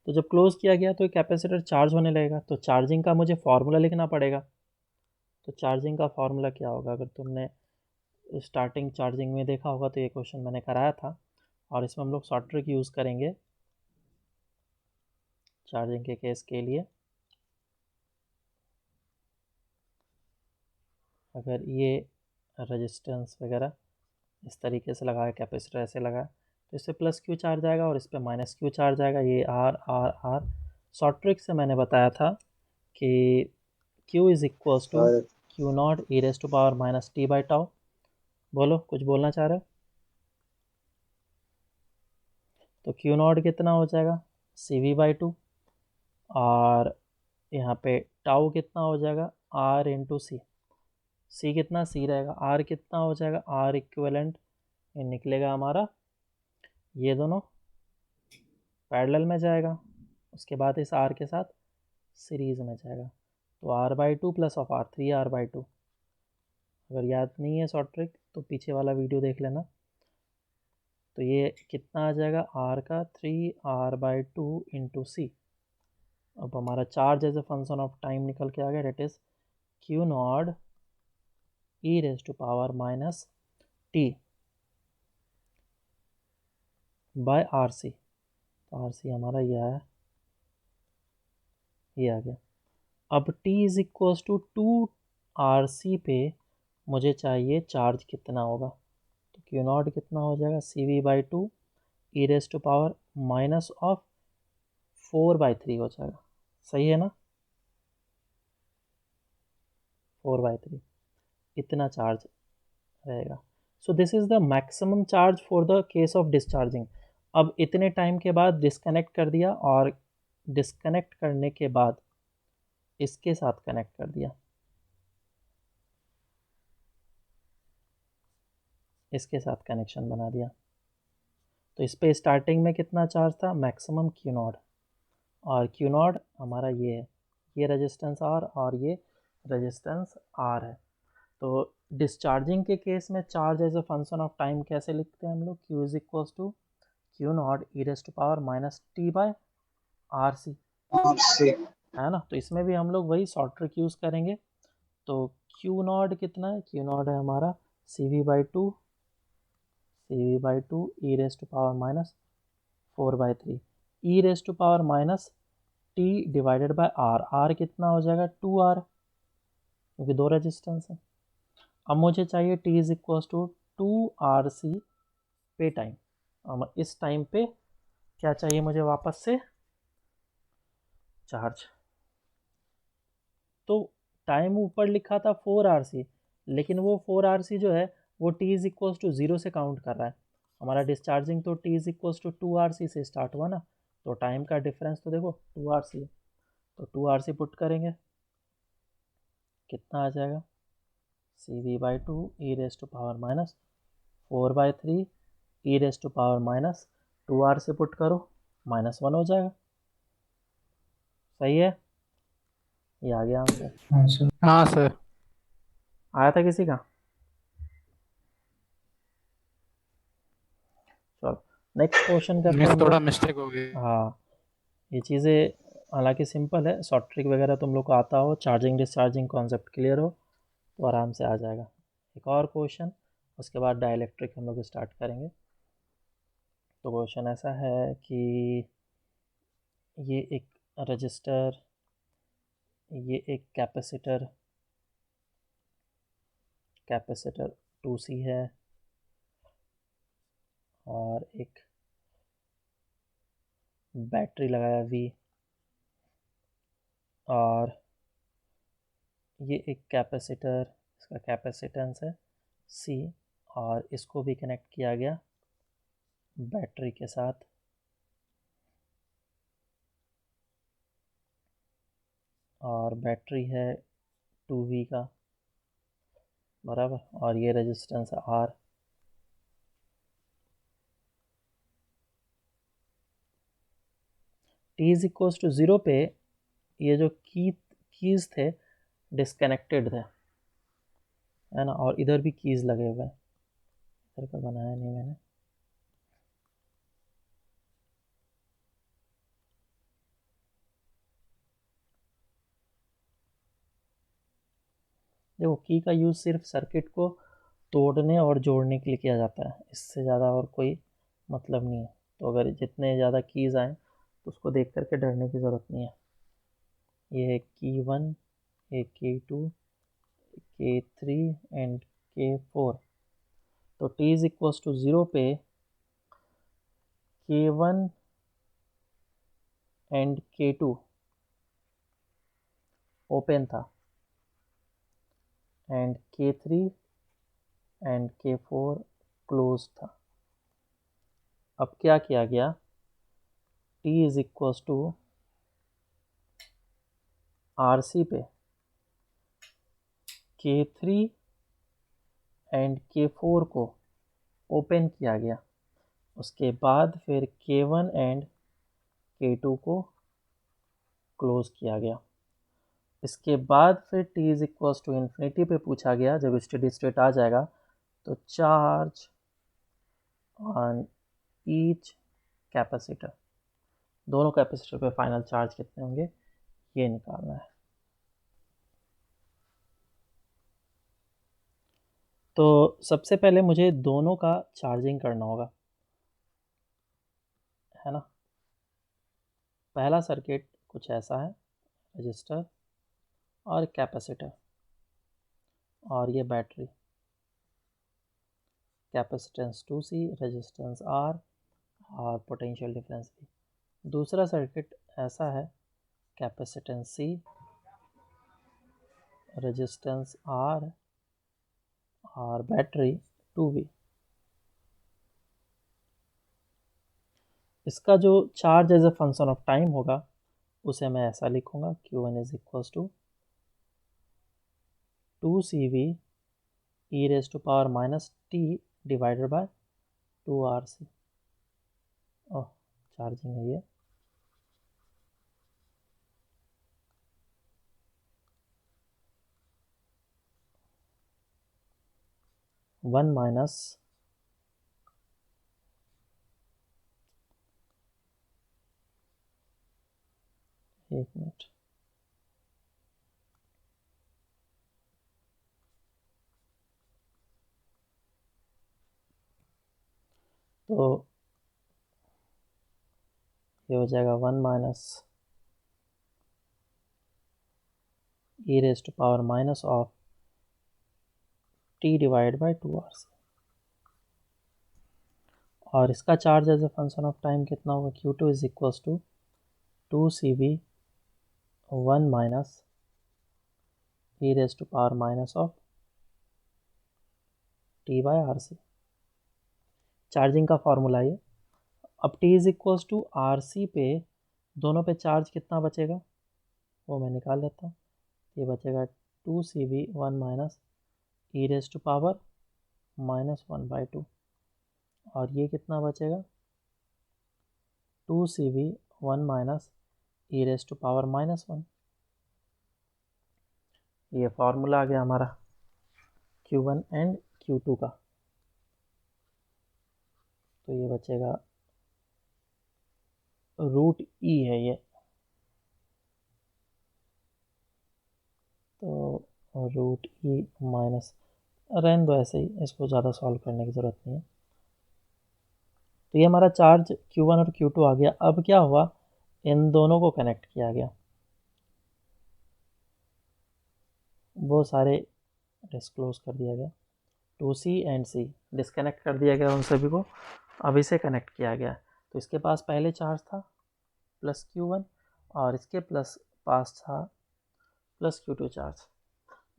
तो जब क्लोज किया गया तो कैपेसिटर चार्ज होने लगेगा, तो चार्जिंग का मुझे फार्मूला लिखना पड़ेगा। तो चार्जिंग का फार्मूला क्या होगा? अगर तुमने स्टार्टिंग चार्जिंग में देखा होगा तो ये क्वेश्चन मैंने कराया था, और इसमें हम लोग शॉर्ट ट्रिक यूज़ करेंगे चार्जिंग के केस के लिए। अगर ये रेजिस्टेंस वगैरह इस तरीके से लगाया, कैपेसिटर ऐसे लगाया, तो इससे प्लस क्यू चार्ज आएगा और इस पर माइनस क्यू चार्ज आएगा। ये R R R. Short trick से मैंने बताया था कि Q is equals to Q naught e raise to power minus T by tau. बोलो, कुछ बोलना चाह रहे हो? तो Q नॉट कितना हो जाएगा? CV/2, और यहाँ पे टाउ कितना हो जाएगा? R इंटू सी। सी कितना? सी रहेगा। R कितना हो जाएगा? R इक्विवेलेंट, ये निकलेगा हमारा, ये दोनों पैरेलल में जाएगा, उसके बाद इस R के साथ सीरीज़ में जाएगा। तो R/2 plus of R, 3R/2। अगर याद नहीं है शॉर्ट ट्रिक तो पीछे वाला वीडियो देख लेना। तो ये कितना आ जाएगा? R का 3R/2 इंटू सी। अब हमारा charge as a function of time निकल के आ गया, that is Q naught e raise to power minus T by R C. तो आर सी हमारा ये आया, ये आ गया। अब T is equals to 2RC पे मुझे चाहिए चार्ज कितना होगा। तो Q नॉट कितना हो जाएगा? CV/2 e raise to power minus of 4/3 हो जाएगा। सही है ना? 4/3 इतना चार्ज रहेगा। So this is the maximum charge for the case of discharging. अब इतने टाइम के बाद डिस्कनेक्ट कर दिया, और डिस्कनेक्ट करने के बाद इसके साथ कनेक्ट कर दिया, इसके साथ कनेक्शन बना दिया। तो इस पे स्टार्टिंग में कितना चार्ज था? मैक्सिमम Q नॉट, और Q नॉट हमारा ये है, ये रेजिस्टेंस R और ये रेजिस्टेंस R है। तो डिस्चार्जिंग के केस में charge as a function of time कैसे लिखते हैं हम लोग? Q is equals to Q naught e raise to power minus T by R C, है ना? तो इसमें भी हम लोग वही शॉर्ट ट्रिक यूज़ करेंगे। तो Q नॉट कितना है? Q नॉट है हमारा CV/2 e raise to power minus 4/3 e raise to power minus T divided by R. R कितना हो जाएगा? 2R, क्योंकि दो रेजिस्टेंस है। अब मुझे चाहिए T is equals to 2RC पे टाइम। अब इस टाइम पे क्या चाहिए मुझे वापस से? चार्ज। तो टाइम ऊपर लिखा था 4RC, लेकिन वो 4RC जो है वो T इज इक्वल्स टू 0 से काउंट कर रहा है। हमारा डिस्चार्जिंग तो T is equals to 2RC से स्टार्ट हुआ ना, तो टाइम का डिफरेंस तो देखो 2RC है। तो 2RC पुट करेंगे, कितना आ जाएगा? CV/2 e raise to power minus 4/3 e raise to power माइनस 2R से पुट करो, -1 हो जाएगा। सही है, ये आ गया आंसर। हाँ सर। हाँ सर। आया था किसी का? चलो नेक्स्ट क्वेश्चन करते हैं हम थोड़ा लोग। मिस्टेक हो गई। हाँ, ये चीज़ें हालांकि सिंपल है, शॉर्ट ट्रिक वगैरह तुम लोग को आता हो, चार्जिंग डिस्चार्जिंग कॉन्सेप्ट क्लियर हो तो आराम से आ जाएगा। एक और क्वेश्चन, उसके बाद डाइलेक्ट्रिक हम लोग स्टार्ट करेंगे। तो क्वेश्चन ऐसा है कि ये एक रजिस्टर, ये एक कैपेसिटर 2C है, और एक बैटरी लगाया V, और ये एक कैपेसिटर, इसका कैपेसिटेंस है C, और इसको भी कनेक्ट किया गया बैटरी के साथ। और बैटरी है 2V का, बराबर, और ये रेजिस्टेंस है R। t is equals to 0 पे ये जो कीज थे डिस्कनेक्टेड थे, है ना, और इधर भी कीज लगे हुए हैं, इधर का बनाया नहीं मैंने। देखो, की का यूज़ सिर्फ सर्किट को तोड़ने और जोड़ने के लिए किया जाता है, इससे ज़्यादा और कोई मतलब नहीं है। तो अगर जितने ज़्यादा कीज़ आएँ तो उसको देख करके डरने की ज़रूरत नहीं है। ये है की 1, एक की 2, की 3 एंड की 4। तो t इज इक्वल्स टू 0 पे K1 एंड K2 ओपन था, and K3 and K4 close था। अब क्या किया गया, t is equals to RC पे K3 एंड K4 को ओपन किया गया, उसके बाद फिर K1 एंड K2 को क्लोज किया गया। इसके बाद फिर t is equals to infinity पे पूछा गया, जब स्टेडी स्टेट आ जाएगा तो चार्ज ऑन ईच कैपेसिटर, दोनों कैपेसिटर पे फाइनल चार्ज कितने होंगे ये निकालना है। तो सबसे पहले मुझे दोनों का चार्जिंग करना होगा, है ना। पहला सर्किट कुछ ऐसा है, रजिस्टर और कैपेसिटर, और ये battery, capacitance 2C, resistance R, और पोटेंशियल डिफरेंस V। दूसरा सर्किट ऐसा है, कैपेसिटेंस C, रेजिस्टेंस R, और बैटरी 2V। इसका जो charge as a function of time होगा उसे मैं ऐसा लिखूंगा, Q1 is equals to 2CV e raise to power minus t divided by 2RC। ओह, चार्जिंग है ये। वन माइनस एक मिनट, तो ये हो जाएगा 1 minus e raise to power minus of t divide by 2RC। और इसका charge as a function of time कितना होगा, Q2 is equals to 2CV 1 minus e raise to power minus of t by RC। Charging का formula ये। अब t is equals to RC पे दोनों पे चार्ज कितना बचेगा वो मैं निकाल लेता हूँ। ये बचेगा 2CV 1 minus e raise to power -1/2, और ये कितना बचेगा 2CV 1 माइनस e⁻⁻1। ये फार्मूला आ गया हमारा Q1 एंड Q2 का। तो ये बचेगा √E है ये, तो √E माइनस, रहने दो ऐसे ही, इसको ज़्यादा सॉल्व करने की ज़रूरत नहीं है। तो ये हमारा चार्ज Q1 और Q2 आ गया। अब क्या हुआ, इन दोनों को कनेक्ट किया गया, वो सारे डिस्क्लोज कर दिया गया। 2C एंड C डिस्कनेक्ट कर दिया गया उन सभी को, अब इसे कनेक्ट किया गया। तो इसके पास पहले चार्ज था प्लस Q1 और इसके पास था प्लस Q2 चार्ज।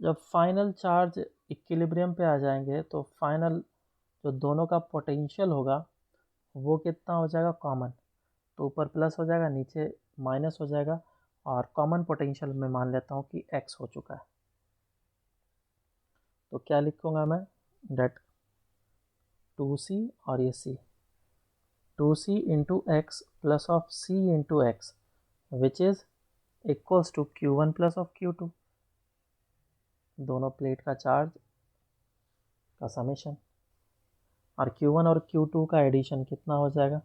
जब फाइनल चार्ज इक्विलिब्रियम पे आ जाएंगे तो फाइनल जो दोनों का पोटेंशियल होगा वो कितना हो जाएगा, कॉमन। तो ऊपर प्लस हो जाएगा, नीचे माइनस हो जाएगा, और कॉमन पोटेंशियल में मान लेता हूँ कि x हो चुका है। तो क्या लिखूँगा मैं, डेट 2C और ये C, 2C into X plus of C into X which is equals to Q1 plus of Q2, दोनों प्लेट का चार्ज का समेशन। और Q1 और Q2 का एडिशन कितना हो जाएगा,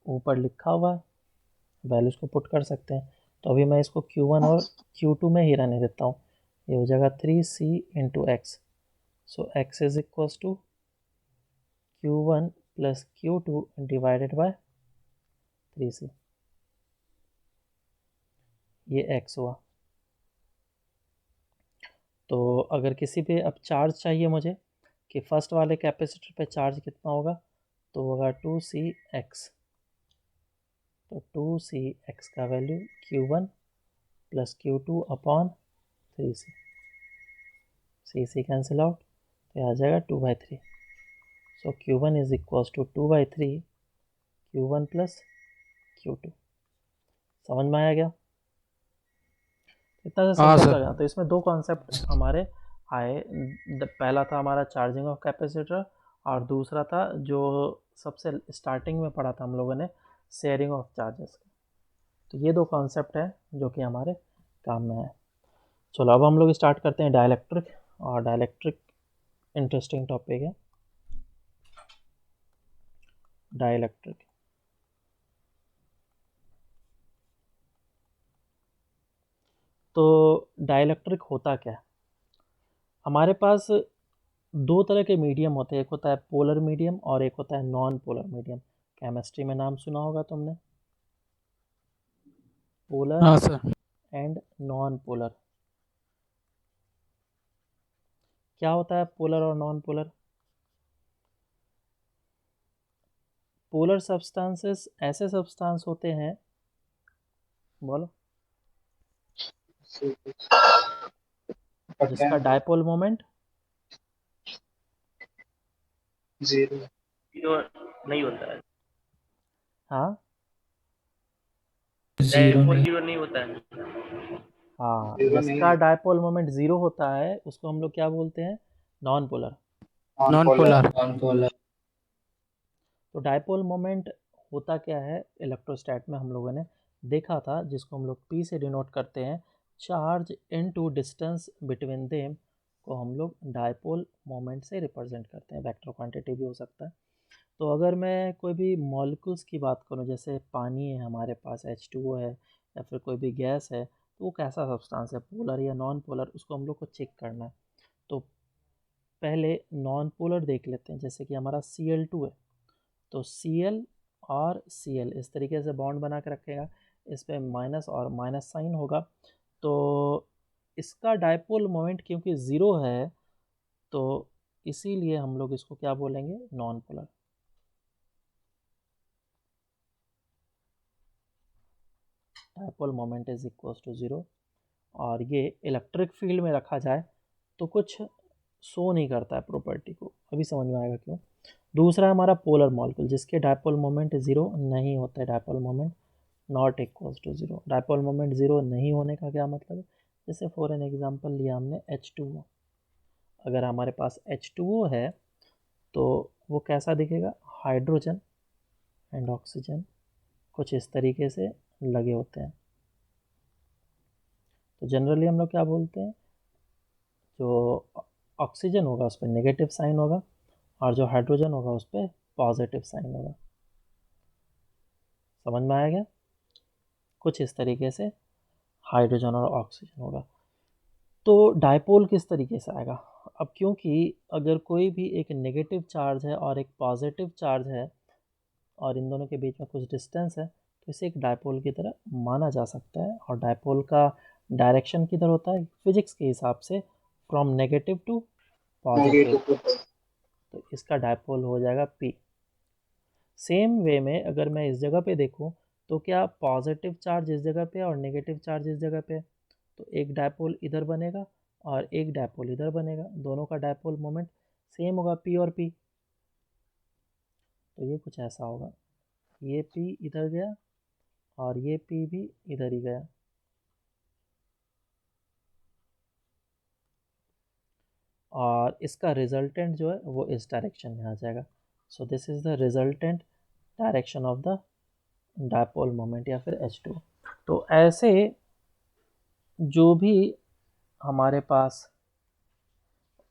ऊपर लिखा हुआ है, वैल्यूज़ को पुट कर सकते हैं। तो अभी मैं इसको Q1 और Q2 में ही रहने देता हूँ। ये हो जाएगा 3C into X, so x is equals to Q1 plus Q2 divided by 3C, ये x हुआ। तो अगर किसी पे अब चार्ज चाहिए मुझे कि फर्स्ट वाले कैपेसिटर पे चार्ज कितना होगा, तो होगा 2CX। तो 2CX का value Q1 plus Q2 upon 3C, C cancel out, तो आ जाएगा 2/3। So Q1 is equals to 2/3 Q1 plus Q2। समझ में आया क्या, इतना सा हाँ सिंपल सर। लगा। तो इसमें दो कॉन्सेप्ट हमारे आए, पहला था हमारा चार्जिंग ऑफ कैपेसिटर, और दूसरा था जो सबसे स्टार्टिंग में पढ़ा था हम लोगों ने, शेयरिंग ऑफ चार्जेस का। तो ये दो कॉन्सेप्ट है जो कि हमारे काम में है। चलो अब हम लोग स्टार्ट करते हैं डाइलेक्ट्रिक, और डाइलेक्ट्रिक इंटरेस्टिंग टॉपिक है। डाइलेक्ट्रिक, तो डाइलेक्ट्रिक होता क्या है, हमारे पास दो तरह के मीडियम होते हैं, एक होता है पोलर मीडियम और एक होता है नॉन पोलर मीडियम। केमिस्ट्री में नाम सुना होगा तुमने, पोलर हाँ सर। And non polar. क्या होता है पोलर और नॉन पोलर, पोलर सब्सटेंसेस ऐसे सब्सटेंस होते हैं, बोलो, जिसका डायपोल मोमेंट जीरो नहीं होता है, हाँ डायपोल जीरो नहीं होता है। हाँ, जीरो नहीं जिसका है, डायपोल मोमेंट ज़ीरो होता है उसको हम लोग क्या बोलते हैं, नॉन पोलर। Non polar. तो डायपोल मोमेंट होता क्या है, इलेक्ट्रोस्टैट में हम लोगों ने देखा था, जिसको हम लोग P से डिनोट करते हैं, charge into distance between them को हम लोग डायपोल मोमेंट से रिप्रेजेंट करते हैं, वेक्टर क्वांटिटी भी हो सकता है। तो अगर मैं कोई भी मॉलिक्यूल्स की बात करूं, जैसे पानी है हमारे पास, H2O है, या फिर कोई भी गैस है, तो वो कैसा सब्सटेंस है, पोलर या नॉन पोलर, उसको हम लोग को चेक करना है। तो पहले नॉन पोलर देख लेते हैं, जैसे कि हमारा Cl2 है, तो Cl और Cl इस तरीके से बॉन्ड बना के रखेगा, इस पर माइनस और माइनस साइन होगा। तो इसका डायपोल मोमेंट क्योंकि ज़ीरो है, तो इसीलिए हम लोग इसको क्या बोलेंगे, non polar. Dipole moment is equals to zero. और ये इलेक्ट्रिक फील्ड में रखा जाए तो कुछ शो नहीं करता है प्रॉपर्टी को, अभी समझ में आएगा क्यों। दूसरा हमारा पोलर मॉलिक्यूल, जिसके डायपोल मोमेंट ज़ीरो नहीं होता है, dipole moment not equals to zero. Dipole moment zero नहीं होने का क्या मतलब है, जैसे फॉर एन एग्जांपल लिया हमने H2O। अगर हमारे पास H2O है तो वो कैसा दिखेगा, हाइड्रोजन एंड ऑक्सीजन कुछ इस तरीके से लगे होते हैं। तो जनरली हम लोग क्या बोलते हैं, जो ऑक्सीजन होगा उस पर नेगेटिव साइन होगा और जो हाइड्रोजन होगा उस पर पॉजिटिव साइन होगा। समझ में आया क्या? कुछ इस तरीके से हाइड्रोजन और ऑक्सीजन होगा। तो डायपोल किस तरीके से आएगा? अब क्योंकि अगर कोई भी एक नेगेटिव चार्ज है और एक पॉजिटिव चार्ज है और इन दोनों के बीच में कुछ डिस्टेंस है, तो इसे एक डायपोल की तरह माना जा सकता है। और डायपोल का डायरेक्शन किधर होता है फिजिक्स के हिसाब से, फ्रॉम नेगेटिव टू पॉजिटिव। तो इसका डायपोल हो जाएगा P। सेम वे में अगर मैं इस जगह पे देखूं तो क्या पॉजिटिव चार्ज इस जगह पे और नेगेटिव चार्ज इस जगह पे, तो एक डायपोल इधर बनेगा और एक डायपोल इधर बनेगा, दोनों का डायपोल मोमेंट सेम होगा P और P। तो ये कुछ ऐसा होगा, ये P इधर गया और ये P भी इधर ही गया। और इसका रिजल्टेंट जो है वो इस डायरेक्शन में आ जाएगा। सो this is the resultant direction of the dipole moment या फिर H2। तो ऐसे जो भी हमारे पास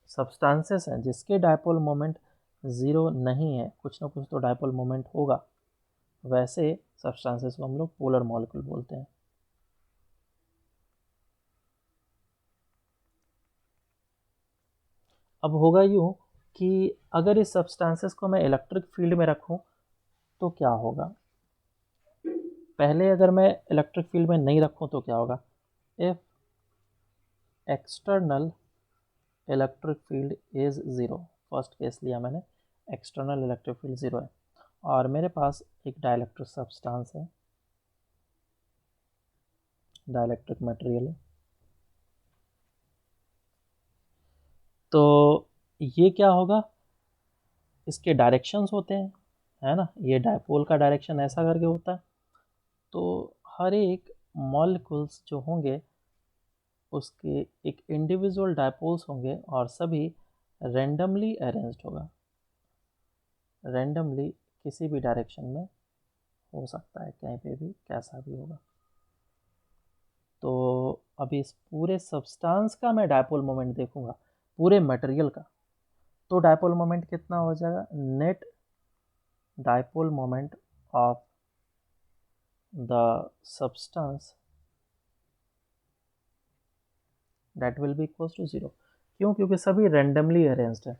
सब्सटेंसेस हैं जिसके डायपोल मोमेंट ज़ीरो नहीं है, कुछ ना कुछ तो डायपोल मोमेंट होगा, वैसे सब्सटेंसेस को हम लोग पोलर मॉलिक्यूल बोलते हैं। अब होगा यूँ कि अगर इस सब्सटेंसेस को मैं इलेक्ट्रिक फील्ड में रखूं तो क्या होगा। पहले अगर मैं इलेक्ट्रिक फील्ड में नहीं रखूं तो क्या होगा, if external electric field is zero, first case लिया मैंने, एक्सटर्नल इलेक्ट्रिक फील्ड ज़ीरो है और मेरे पास एक डाइलेक्ट्रिक सब्सटेंस है, डाइलेक्ट्रिक मटेरियल है, तो ये क्या होगा, इसके डायरेक्शंस होते हैं, है ना, ये डायपोल का डायरेक्शन ऐसा करके होता है। तो हर एक मॉलिक्यूल्स जो होंगे उसके एक इंडिविजुअल डायपोल्स होंगे और सभी रैंडमली अरेंज्ड होगा, रैंडमली किसी भी डायरेक्शन में हो सकता है, कहीं पे भी कैसा भी होगा। तो अभी इस पूरे सब्सटेंस का मैं डायपोल मोमेंट देखूंगा, पूरे मटेरियल का, तो डायपोल मोमेंट कितना हो जाएगा, net dipole moment of the substance that will be equal to zero. क्यों? क्योंकि सभी रैंडमली अरेंज्ड है।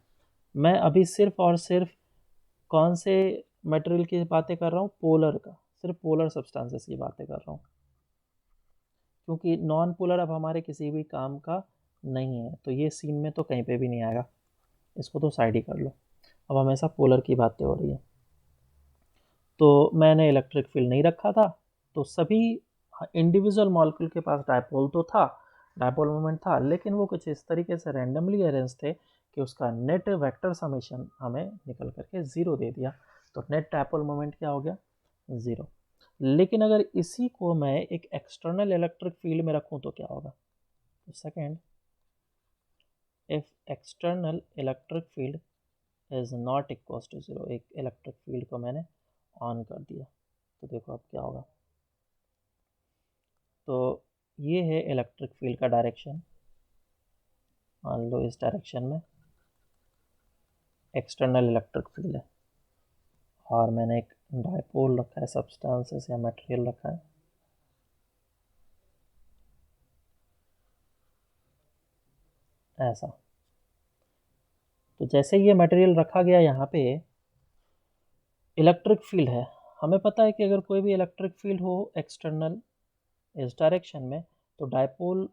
मैं अभी सिर्फ और सिर्फ कौन से मटेरियल की बातें कर रहा हूँ, पोलर का, सिर्फ पोलर सब्सटेंसेस की बातें कर रहा हूँ, क्योंकि नॉन पोलर अब हमारे किसी भी काम का नहीं है, तो ये सीन में तो कहीं पे भी नहीं आएगा, इसको तो साइड ही कर लो। अब हमेशा पोलर की बातें हो रही है। तो मैंने इलेक्ट्रिक फील्ड नहीं रखा था, तो सभी इंडिविजुअल मॉलिक्यूल के पास डायपोल तो था, डायपोल मोमेंट था, लेकिन वो कुछ इस तरीके से रैंडमली अरेंज थे कि उसका नेट वेक्टर समेशन हमें निकल करके ज़ीरो दे दिया। तो नेट डायपोल मोमेंट क्या हो गया, ज़ीरो। लेकिन अगर इसी को मैं एक एक्सटर्नल इलेक्ट्रिक फील्ड में रखूं तो क्या होगा, तो second, if external electric field is not equal to zero, एक इलेक्ट्रिक फील्ड को मैंने ऑन कर दिया, तो देखो अब क्या होगा। तो ये है इलेक्ट्रिक फील्ड का डायरेक्शन, मान लो इस डायरेक्शन में एक्सटर्नल इलेक्ट्रिक फील्ड है और मैंने एक डायपोल रखा है, सब्सटेंसेस या मटेरियल रखा है, ऐसा। तो जैसे ये मटेरियल रखा गया यहाँ पे, इलेक्ट्रिक फील्ड है, हमें पता है कि अगर कोई भी इलेक्ट्रिक फील्ड हो एक्सटर्नल इस डायरेक्शन में, तो डायपोल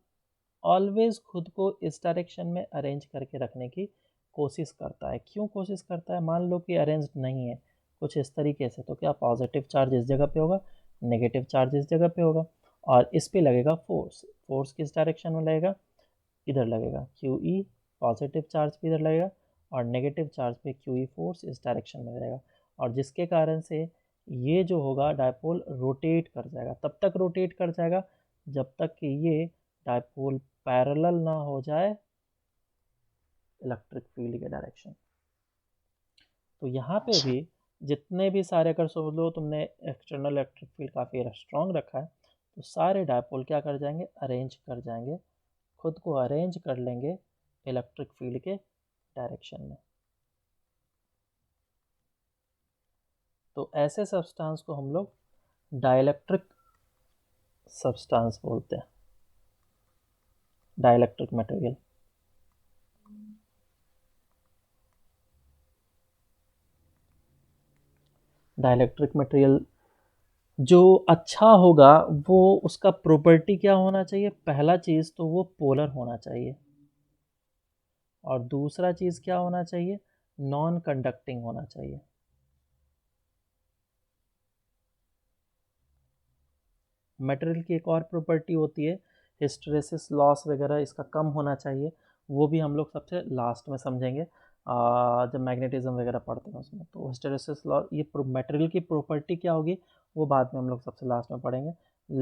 ऑलवेज खुद को इस डायरेक्शन में अरेंज करके रखने की कोशिश करता है। क्यों कोशिश करता है? मान लो कि अरेंज नहीं है कुछ इस तरीके से, तो क्या पॉजिटिव चार्ज इस जगह पे होगा, नेगेटिव चार्ज इस जगह पे होगा और इस पे लगेगा फोर्स। फोर्स किस डायरेक्शन में लगेगा, इधर लगेगा, क्यू ई, पॉजिटिव चार्ज पे इधर लगेगा और नेगेटिव चार्ज पे क्यू ई फोर्स इस डायरेक्शन में रहेगा, और जिसके कारण से ये जो होगा डायपोल रोटेट कर जाएगा। तब तक रोटेट कर जाएगा जब तक कि ये डायपोल पैरेलल ना हो जाए इलेक्ट्रिक फील्ड के डायरेक्शन। तो यहाँ पे भी जितने भी सारे, अगर सोच लो तुमने एक्सटर्नल इलेक्ट्रिक फील्ड काफ़ी स्ट्रॉन्ग रखा है, तो सारे डायपोल क्या कर जाएंगे, अरेंज कर जाएंगे, खुद को अरेंज कर लेंगे इलेक्ट्रिक फील्ड के डायरेक्शन में। तो ऐसे सब्सटेंस को हम लोग डाइलेक्ट्रिक सब्सटेंस बोलते हैं, डाइलेक्ट्रिक मटेरियल। डाइलेक्ट्रिक मटेरियल जो अच्छा होगा वो उसका प्रॉपर्टी क्या होना चाहिए, पहला चीज़ तो वो पोलर होना चाहिए, और दूसरा चीज़ क्या होना चाहिए, नॉन कंडक्टिंग होना चाहिए। मटेरियल की एक और प्रॉपर्टी होती है हिस्टेरेसिस लॉस वगैरह, इसका कम होना चाहिए, वो भी हम लोग सबसे लास्ट में समझेंगे जब मैग्नेटिज्म वगैरह पढ़ते हैं उसमें। तो हिस्टेरेसिस लॉस, ये मटेरियल की प्रॉपर्टी क्या होगी वो बाद में हम लोग सबसे लास्ट में पढ़ेंगे।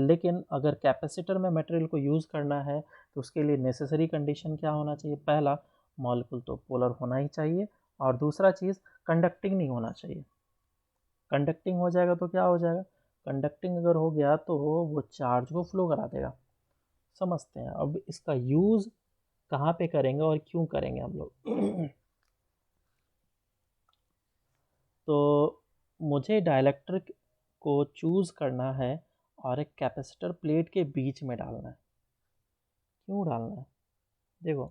लेकिन अगर कैपेसिटर में मटेरियल को यूज़ करना है तो उसके लिए नेसेसरी कंडीशन क्या होना चाहिए, पहला मॉलिक्यूल तो पोलर होना ही चाहिए, और दूसरा चीज़ कंडक्टिंग नहीं होना चाहिए। कंडक्टिंग हो जाएगा तो क्या हो जाएगा, कंडक्टिंग अगर हो गया तो वो चार्ज को फ्लो करा देगा। समझते हैं अब इसका यूज़ कहाँ पे करेंगे और क्यों करेंगे हम लोग। तो मुझे डाइलेक्ट्रिक को चूज़ करना है और एक कैपेसिटर प्लेट के बीच में डालना है। क्यों डालना है, देखो,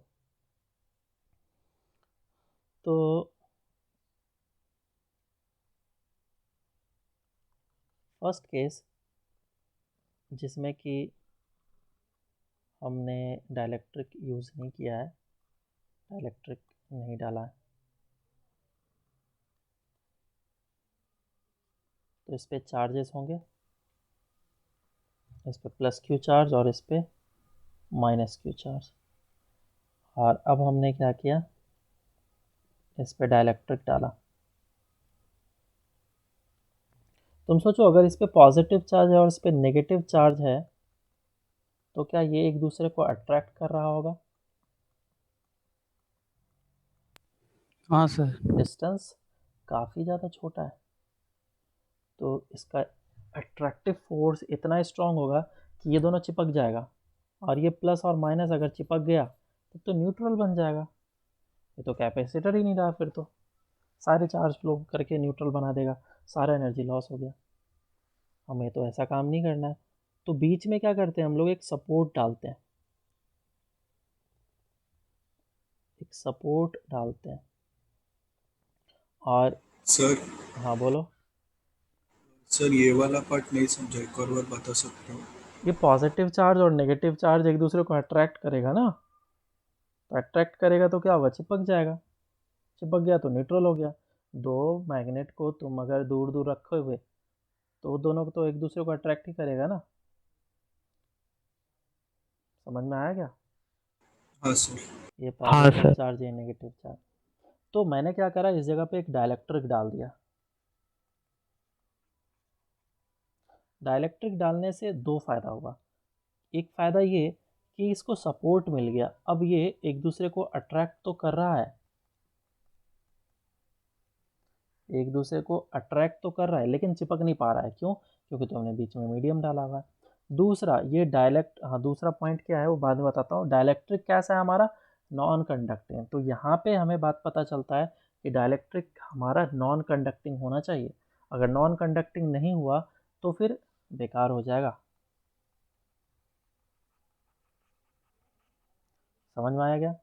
तो फर्स्ट केस जिसमें कि हमने डाइलेक्ट्रिक यूज़ नहीं किया है, डाइलेक्ट्रिक नहीं डाला है, तो इस पे चार्जेस होंगे, इस पे प्लस क्यू चार्ज और इस पे माइनस क्यू चार्ज। और अब हमने क्या किया, इस पे डाइलेक्ट्रिक डाला। तुम सोचो अगर इस पे पॉजिटिव चार्ज है और इस पे नेगेटिव चार्ज है तो क्या ये एक दूसरे को अट्रैक्ट कर रहा होगा? हाँ सर। डिस्टेंस काफ़ी ज़्यादा छोटा है, तो इसका अट्रैक्टिव फोर्स इतना स्ट्रांग होगा कि ये दोनों चिपक जाएगा, और ये प्लस और माइनस अगर चिपक गया तो न्यूट्रल बन जाएगा। ये तो कैपेसिटर ही नहीं रहा, फिर तो सारे चार्ज फ्लो करके न्यूट्रल बना देगा, सारा एनर्जी लॉस हो गया। हमें तो ऐसा काम नहीं करना है, तो बीच में क्या करते हैं हम लोग, एक सपोर्ट डालते हैं, एक सपोर्ट डालते हैं। और सर हाँ बोलो। सर ये वाला पार्ट नहीं समझा, एक और बार बता सकते हो? ये पॉजिटिव चार्ज और नेगेटिव चार्ज एक दूसरे को अट्रैक्ट करेगा ना, तो अट्रैक्ट करेगा तो क्या होगा, चिपक जाएगा, चिपक गया तो न्यूट्रल हो गया। दो मैग्नेट को तुम अगर दूर दूर रखे हुए तो दोनों को तो एक दूसरे को अट्रैक्ट ही करेगा ना। समझ में आया क्या? हाँ सर। ये हाँ पॉजिटिव सर। चार्ज, ये नेगेटिव चार्ज। तो मैंने क्या करा, इस जगह पे एक डाइलेक्ट्रिक डाल दिया। डाइलेक्ट्रिक डालने से दो फ़ायदा होगा। एक फ़ायदा ये कि इसको सपोर्ट मिल गया, अब ये एक दूसरे को अट्रैक्ट तो कर रहा है, एक दूसरे को अट्रैक्ट तो कर रहा है, लेकिन चिपक नहीं पा रहा है। क्यों? क्योंकि तो हमने बीच में मीडियम डाला हुआ है। दूसरा ये दूसरा पॉइंट क्या है वो बाद में बताता हूँ। डाइलेक्ट्रिक कैसा है हमारा, नॉन कंडक्टिंग। तो यहाँ पे हमें बात पता चलता है कि डाइलेक्ट्रिक हमारा नॉन कंडक्टिंग होना चाहिए। अगर नॉन कंडक्टिंग नहीं हुआ तो फिर बेकार हो जाएगा। समझ में आया क्या?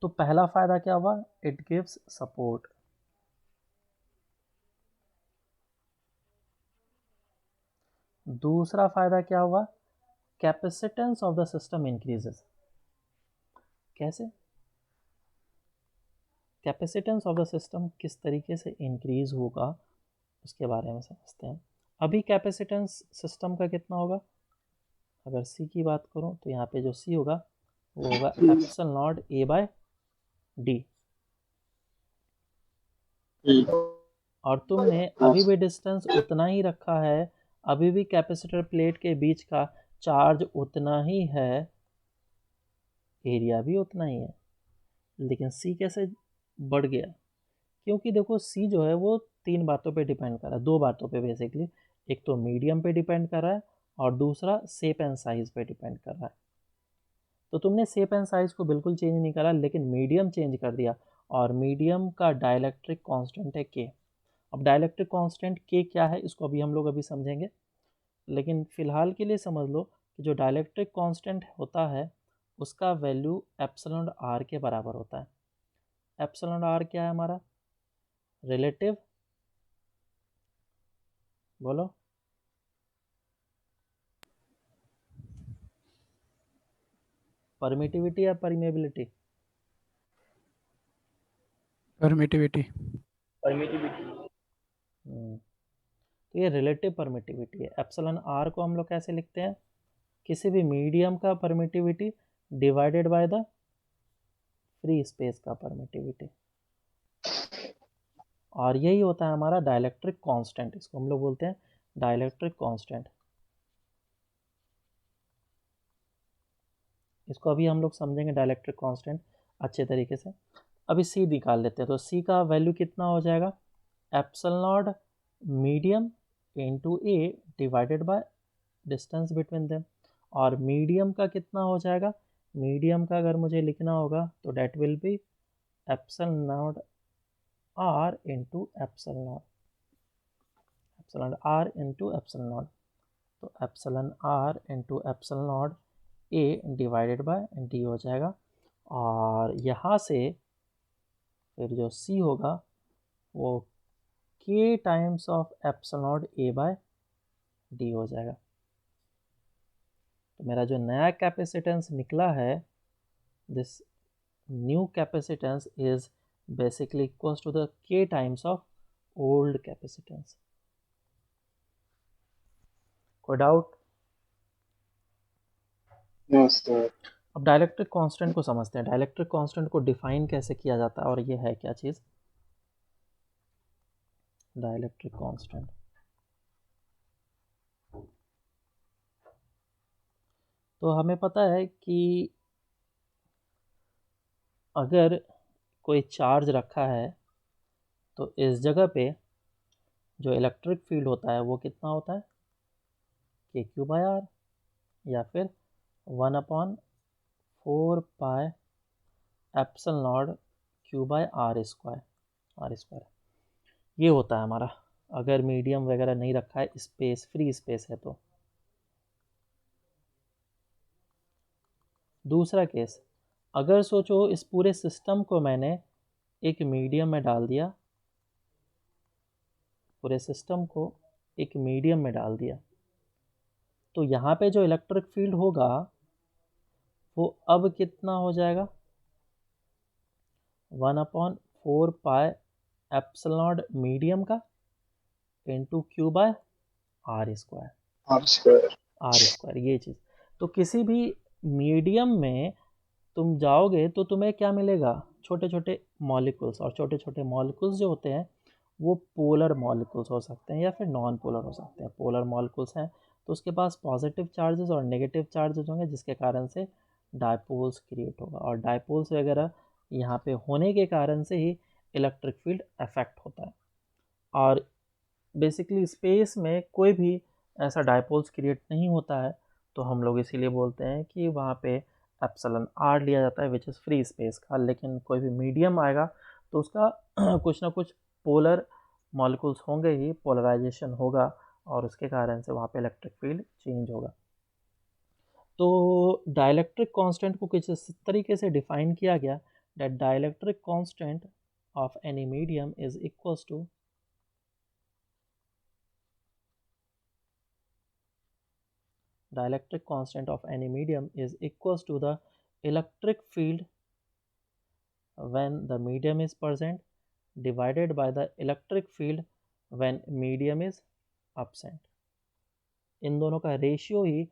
तो पहला फ़ायदा क्या हुआ, इट गिव्स सपोर्ट। दूसरा फ़ायदा क्या हुआ, capacitance of the system increases. कैसे? कैपेसिटेंस ऑफ द सिस्टम किस तरीके से इंक्रीज होगा उसके बारे में समझते हैं। अभी कैपेसिटेंस सिस्टम का कितना होगा, अगर सी की बात करूं तो यहाँ पे जो सी होगा वो होगा epsilon naught A by D. और तुमने अभी भी डिस्टेंस उतना ही रखा है, अभी भी कैपेसिटर प्लेट के बीच का चार्ज उतना ही है, एरिया भी उतना ही है, लेकिन सी कैसे बढ़ गया, क्योंकि देखो सी जो है वो तीन बातों पे डिपेंड कर रहा है, दो बातों पे बेसिकली। एक तो मीडियम पे डिपेंड कर रहा है और दूसरा शेप एंड साइज पे डिपेंड कर रहा है। तो तुमने शेप एंड साइज को बिल्कुल चेंज नहीं करा, लेकिन मीडियम चेंज कर दिया, और मीडियम का डाइलेक्ट्रिक कांस्टेंट है के। अब डाइलेक्ट्रिक कांस्टेंट के क्या है इसको अभी हम लोग अभी समझेंगे, लेकिन फ़िलहाल के लिए समझ लो कि जो डाइलेक्ट्रिक कांस्टेंट होता है उसका वैल्यू एप्सिलॉन आर के बराबर होता है। एप्सिलॉन आर क्या है हमारा? रिलेटिव, बोलो, परमिटिविटी या परमेबिलिटी? परमिटिविटी। परमिटिविटी। तो ये रिलेटिव परमिटिविटी है। एप्सिलॉन आर को हम लोग कैसे लिखते हैं? किसी भी मीडियम का permittivity divided by the free space का परमिटिविटी, और यही होता है हमारा डाइलेक्ट्रिक कांस्टेंट। इसको हम लोग बोलते हैं डाइलेक्ट्रिक कांस्टेंट। इसको अभी हम लोग समझेंगे डाइलेक्ट्रिक कांस्टेंट अच्छे तरीके से। अभी सी निकाल लेते हैं, तो सी का वैल्यू कितना हो जाएगा? Epsilon medium into A divided by distance between them. और मीडियम का कितना हो जाएगा? मीडियम का अगर मुझे लिखना होगा तो that will be epsilon are into epsilon are into epsilon. तो epsilon are into epsilon A divided by D हो जाएगा, और यहाँ से फिर जो सी होगा वो K times of epsilon A by D हो जाएगा। तो मेरा जो नया कैपेसिटेंस निकला है, this new capacitance is basically equals to the K times of old capacitance. कोई डाउट? No sir. अब डाइलेक्ट्रिक कांस्टेंट को समझते हैं। डाइलेक्ट्रिक कांस्टेंट को डिफाइन कैसे किया जाता है, और ये है क्या चीज़? डाइलेक्ट्रिक कांस्टेंट तो हमें पता है कि अगर कोई चार्ज रखा है तो इस जगह पे जो इलेक्ट्रिक फील्ड होता है वो कितना होता है? के क्यू बाय आर, या फिर 1/4 epsilon naught Q by R square. ये होता है हमारा, अगर मीडियम वगैरह नहीं रखा है, स्पेस फ्री स्पेस है तो। दूसरा केस, अगर सोचो इस पूरे सिस्टम को मैंने एक मीडियम में डाल दिया, पूरे सिस्टम को एक मीडियम में डाल दिया, तो यहाँ पे जो इलेक्ट्रिक फील्ड होगा वो अब कितना हो जाएगा? 1/4 एप्सिलॉन मीडियम का into Q by R square. ये चीज़, तो किसी भी मीडियम में तुम जाओगे तो तुम्हें क्या मिलेगा? छोटे छोटे मॉलिक्यूल्स, और छोटे छोटे मॉलिक्यूल्स जो होते हैं वो पोलर मॉलिक्यूल्स हो सकते हैं या फिर नॉन पोलर हो सकते हैं। पोलर मॉलिक्यूल्स हैं तो उसके पास पॉजिटिव चार्जेस और नेगेटिव चार्जेस होंगे, जिसके कारण से डायपोल्स क्रिएट होगा, और डायपोल्स वगैरह यहाँ पे होने के कारण से ही इलेक्ट्रिक फील्ड अफेक्ट होता है। और बेसिकली स्पेस में कोई भी ऐसा डायपोल्स क्रिएट नहीं होता है, तो हम लोग इसीलिए बोलते हैं कि वहाँ पे एप्सिलॉन आर लिया जाता है विच इज़ फ्री स्पेस का। लेकिन कोई भी मीडियम आएगा तो उसका कुछ ना कुछ पोलर मॉलिक्यूल्स होंगे ही, पोलराइजेशन होगा, और उसके कारण से वहाँ पे इलेक्ट्रिक फील्ड चेंज होगा। तो डाइलेक्ट्रिक कांस्टेंट को कुछ इस तरीके से डिफाइन किया गया that dielectric constant of any medium is equals to dielectric constant of any medium is equals to the electric field when the medium is present divided by the electric field when medium is absent। इन दोनों का ratio ही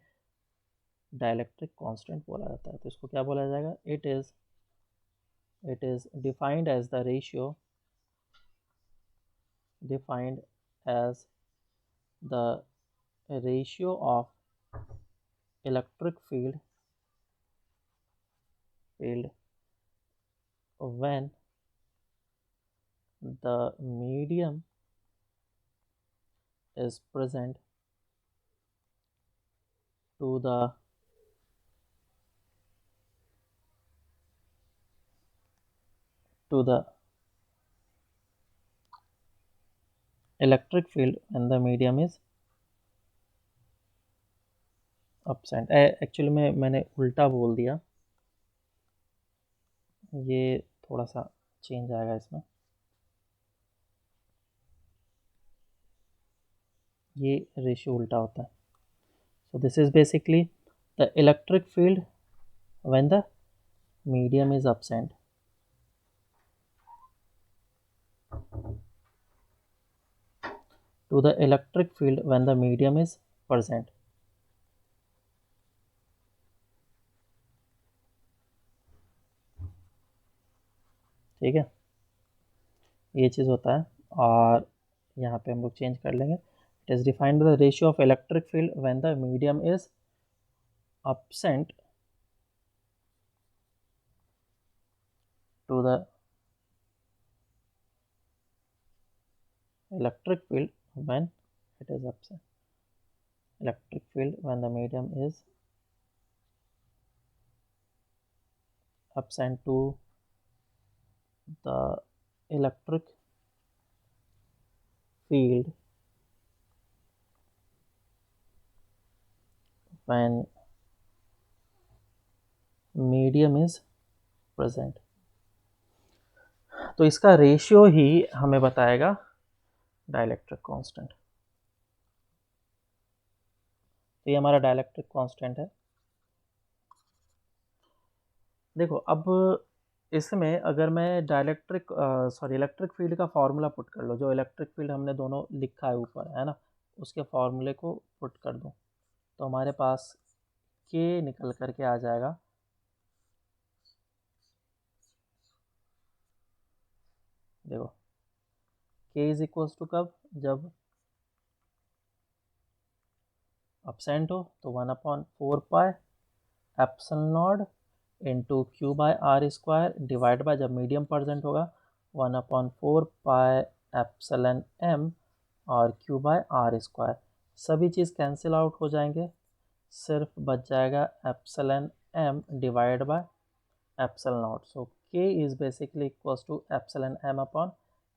dielectric constant बोला जाता है। तो इसको क्या बोला जाएगा? It is defined as the ratio of electric field when the medium is present to the electric field when the medium is absent. Actually मैंने उल्टा बोल दिया, ये थोड़ा सा चेंज आएगा इसमें, ये रेशियो उल्टा होता है. So this is basically the electric field when the medium is absent. To the electric field when the medium is present. ठीक है, ये चीज़ होता है. और यहाँ पे हम लोग चेंज कर लेंगे. It is defined the ratio of electric field when the medium is absent to the electric field when it is absent. Electric field when the medium is absent to the electric field when medium is present. तो इसका ratio ही हमें बताएगा dielectric constant. तो ये हमारा dielectric constant है. देखो अब इसमें अगर मैं इलेक्ट्रिक फील्ड का फॉर्मूला पुट कर लो, जो इलेक्ट्रिक फील्ड हमने दोनों लिखा है ऊपर, है ना, उसके फॉर्मूले को पुट कर दूं, तो हमारे पास के निकल करके आ जाएगा देखो के इज इक्वल्स टू कब, जब एब्सेंट हो तो 1/4 pi epsilon naught into Q by R square divide by, जब मीडियम प्रेजेंट होगा 1/4 पाई एप्सिलॉन एम और क्यू बाय आर स्क्वायर. सभी चीज़ कैंसिल आउट हो जाएंगे, सिर्फ बच जाएगा epsilon M divide by epsilon naught. So K is basically equals to epsilon M upon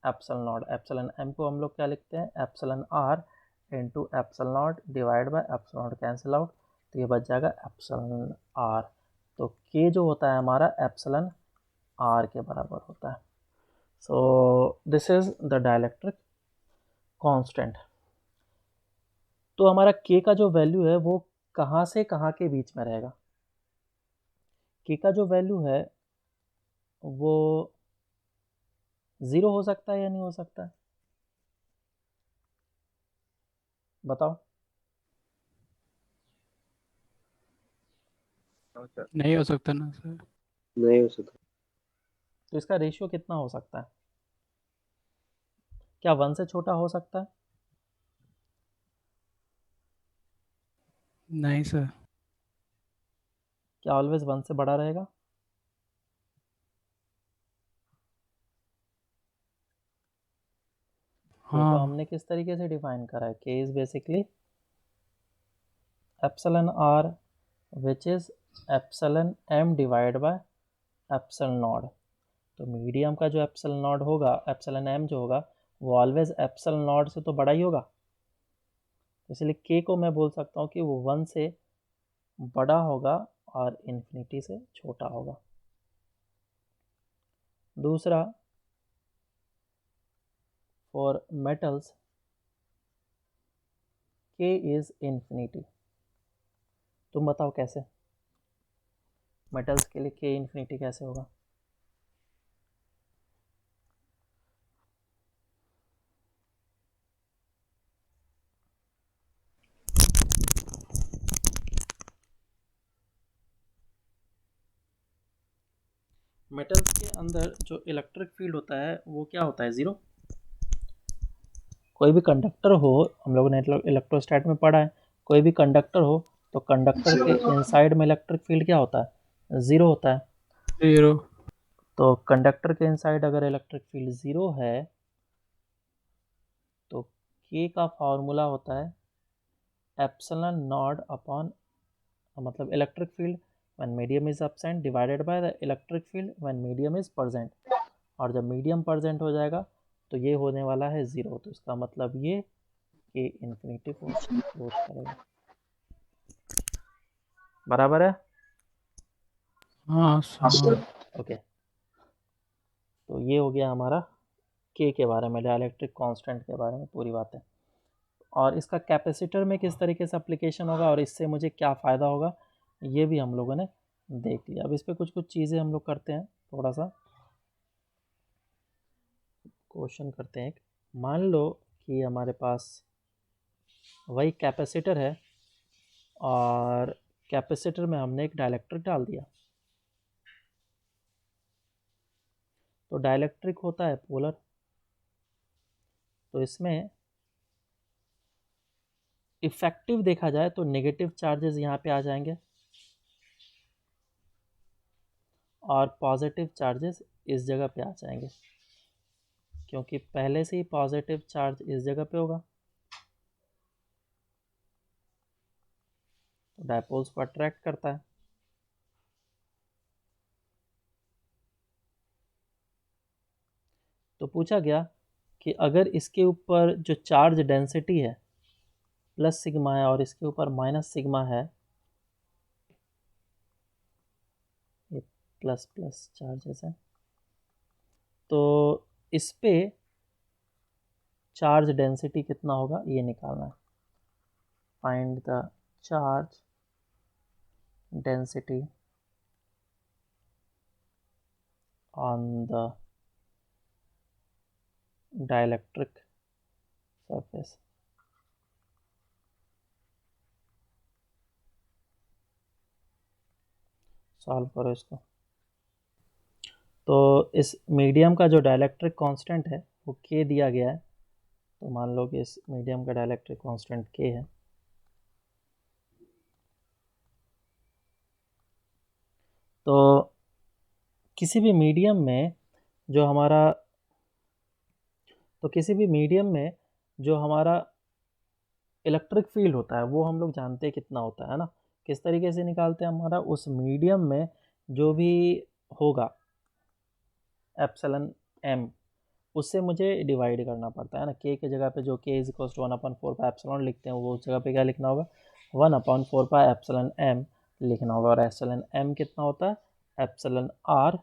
epsilon naught. Epsilon M को हम लोग क्या लिखते हैं, epsilon are into epsilon naught divide by epsilon not, cancel out, तो ये बच जाएगा एप्सिलॉन आर. तो के जो होता है हमारा एप्सिलॉन आर के बराबर होता है. सो this is the dielectric constant. तो हमारा के का जो वैल्यू है वो कहाँ से कहाँ के बीच में रहेगा. के का जो वैल्यू है वो 0 हो सकता है या नहीं हो सकता है, बताओ. नहीं हो सकता ना सर. नहीं हो सकता. तो इसका रेशियो कितना हो सकता है, क्या 1 से छोटा हो सकता है. नहीं सर. क्या ऑलवेज 1 से बड़ा रहेगा. तो हाँ. हमने किस तरीके से डिफाइन करा है, K is basically epsilon r which is epsilon M divide by epsilon naught. तो मीडियम का जो एप्सिलॉन नॉट होगा, एप्सिलॉन एम जो होगा वो ऑलवेज एप्सिलॉन नॉट से तो बड़ा ही होगा, इसलिए के को मैं बोल सकता हूँ कि वो 1 से बड़ा होगा और इन्फिनिटी से छोटा होगा. दूसरा, फॉर मेटल्स के इज इन्फिनिटी. तुम बताओ कैसे, मेटल्स के लिए के इन्फिनिटी कैसे होगा. मेटल्स के अंदर जो इलेक्ट्रिक फील्ड होता है वो क्या होता है, 0. कोई भी कंडक्टर हो, हम लोगों ने इलेक्ट्रोस्टैट में पढ़ा है, कोई भी कंडक्टर हो तो कंडक्टर के इनसाइड में इलेक्ट्रिक फील्ड क्या होता है, 0 होता है. 0. तो कंडक्टर के इनसाइड अगर इलेक्ट्रिक फील्ड 0 है के का फॉर्मूला होता है एप्सिलॉन नॉट अपॉन मतलब electric field when medium is absent divided by the electric field when medium is present, और जब मीडियम प्रेजेंट हो जाएगा तो ये होने वाला है 0। तो इसका मतलब ये कि इन्फिनिटी फोर्स करेगा। बराबर है? हाँ सर। ओके, तो ये हो गया हमारा के बारे में, डाइलेक्ट्रिक कांस्टेंट के बारे में पूरी बातें। और इसका कैपेसिटर में किस तरीके से एप्लीकेशन होगा और इससे मुझे क्या फ़ायदा होगा ये भी हम लोगों ने देख लिया। अब इस पर कुछ चीज़ें हम लोग करते हैं, थोड़ा सा क्वेश्चन करते हैं। मान लो कि हमारे पास वही कैपेसिटर है और कैपेसिटर में हमने एक डाइलेक्ट्रिक डाल दिया। तो डाइलेक्ट्रिक होता है पोलर, तो इसमें इफेक्टिव देखा जाए तो नेगेटिव चार्जेस यहाँ पे आ जाएंगे और पॉजिटिव चार्जेस इस जगह पे आ जाएंगे, क्योंकि पहले से ही पॉजिटिव चार्ज इस जगह पे होगा। तो डायपोल्स को अट्रैक्ट करता है। तो पूछा गया कि अगर इसके ऊपर जो चार्ज डेंसिटी है प्लस सिग्मा है और इसके ऊपर माइनस सिग्मा है, ये प्लस प्लस चार्जेस है, तो इस पे चार्ज डेंसिटी कितना होगा ये निकालना है। Find the charge density on the dielectric surface. Solve करो इसको। तो इस मीडियम का जो डाइलेक्ट्रिक कांस्टेंट है वो के दिया गया है। तो मान लो कि इस मीडियम का डाइलेक्ट्रिक कांस्टेंट के है। तो किसी भी मीडियम में जो हमारा इलेक्ट्रिक फील्ड होता है वो हम लोग जानते हैं कितना होता है ना। किस तरीके से निकालते हैं? हमारा उस मीडियम में जो भी होगा एप्सिलॉन एम, उससे मुझे डिवाइड करना पड़ता है ना। के जगह पे जो के इज इक्वल टू 1/4 एप्सिलॉन लिखते हैं, वो उस जगह पे क्या लिखना होगा? 1/4 एप्सिलॉन एम लिखना होगा। और एप्सिलॉन एम कितना होता है? Epsilon are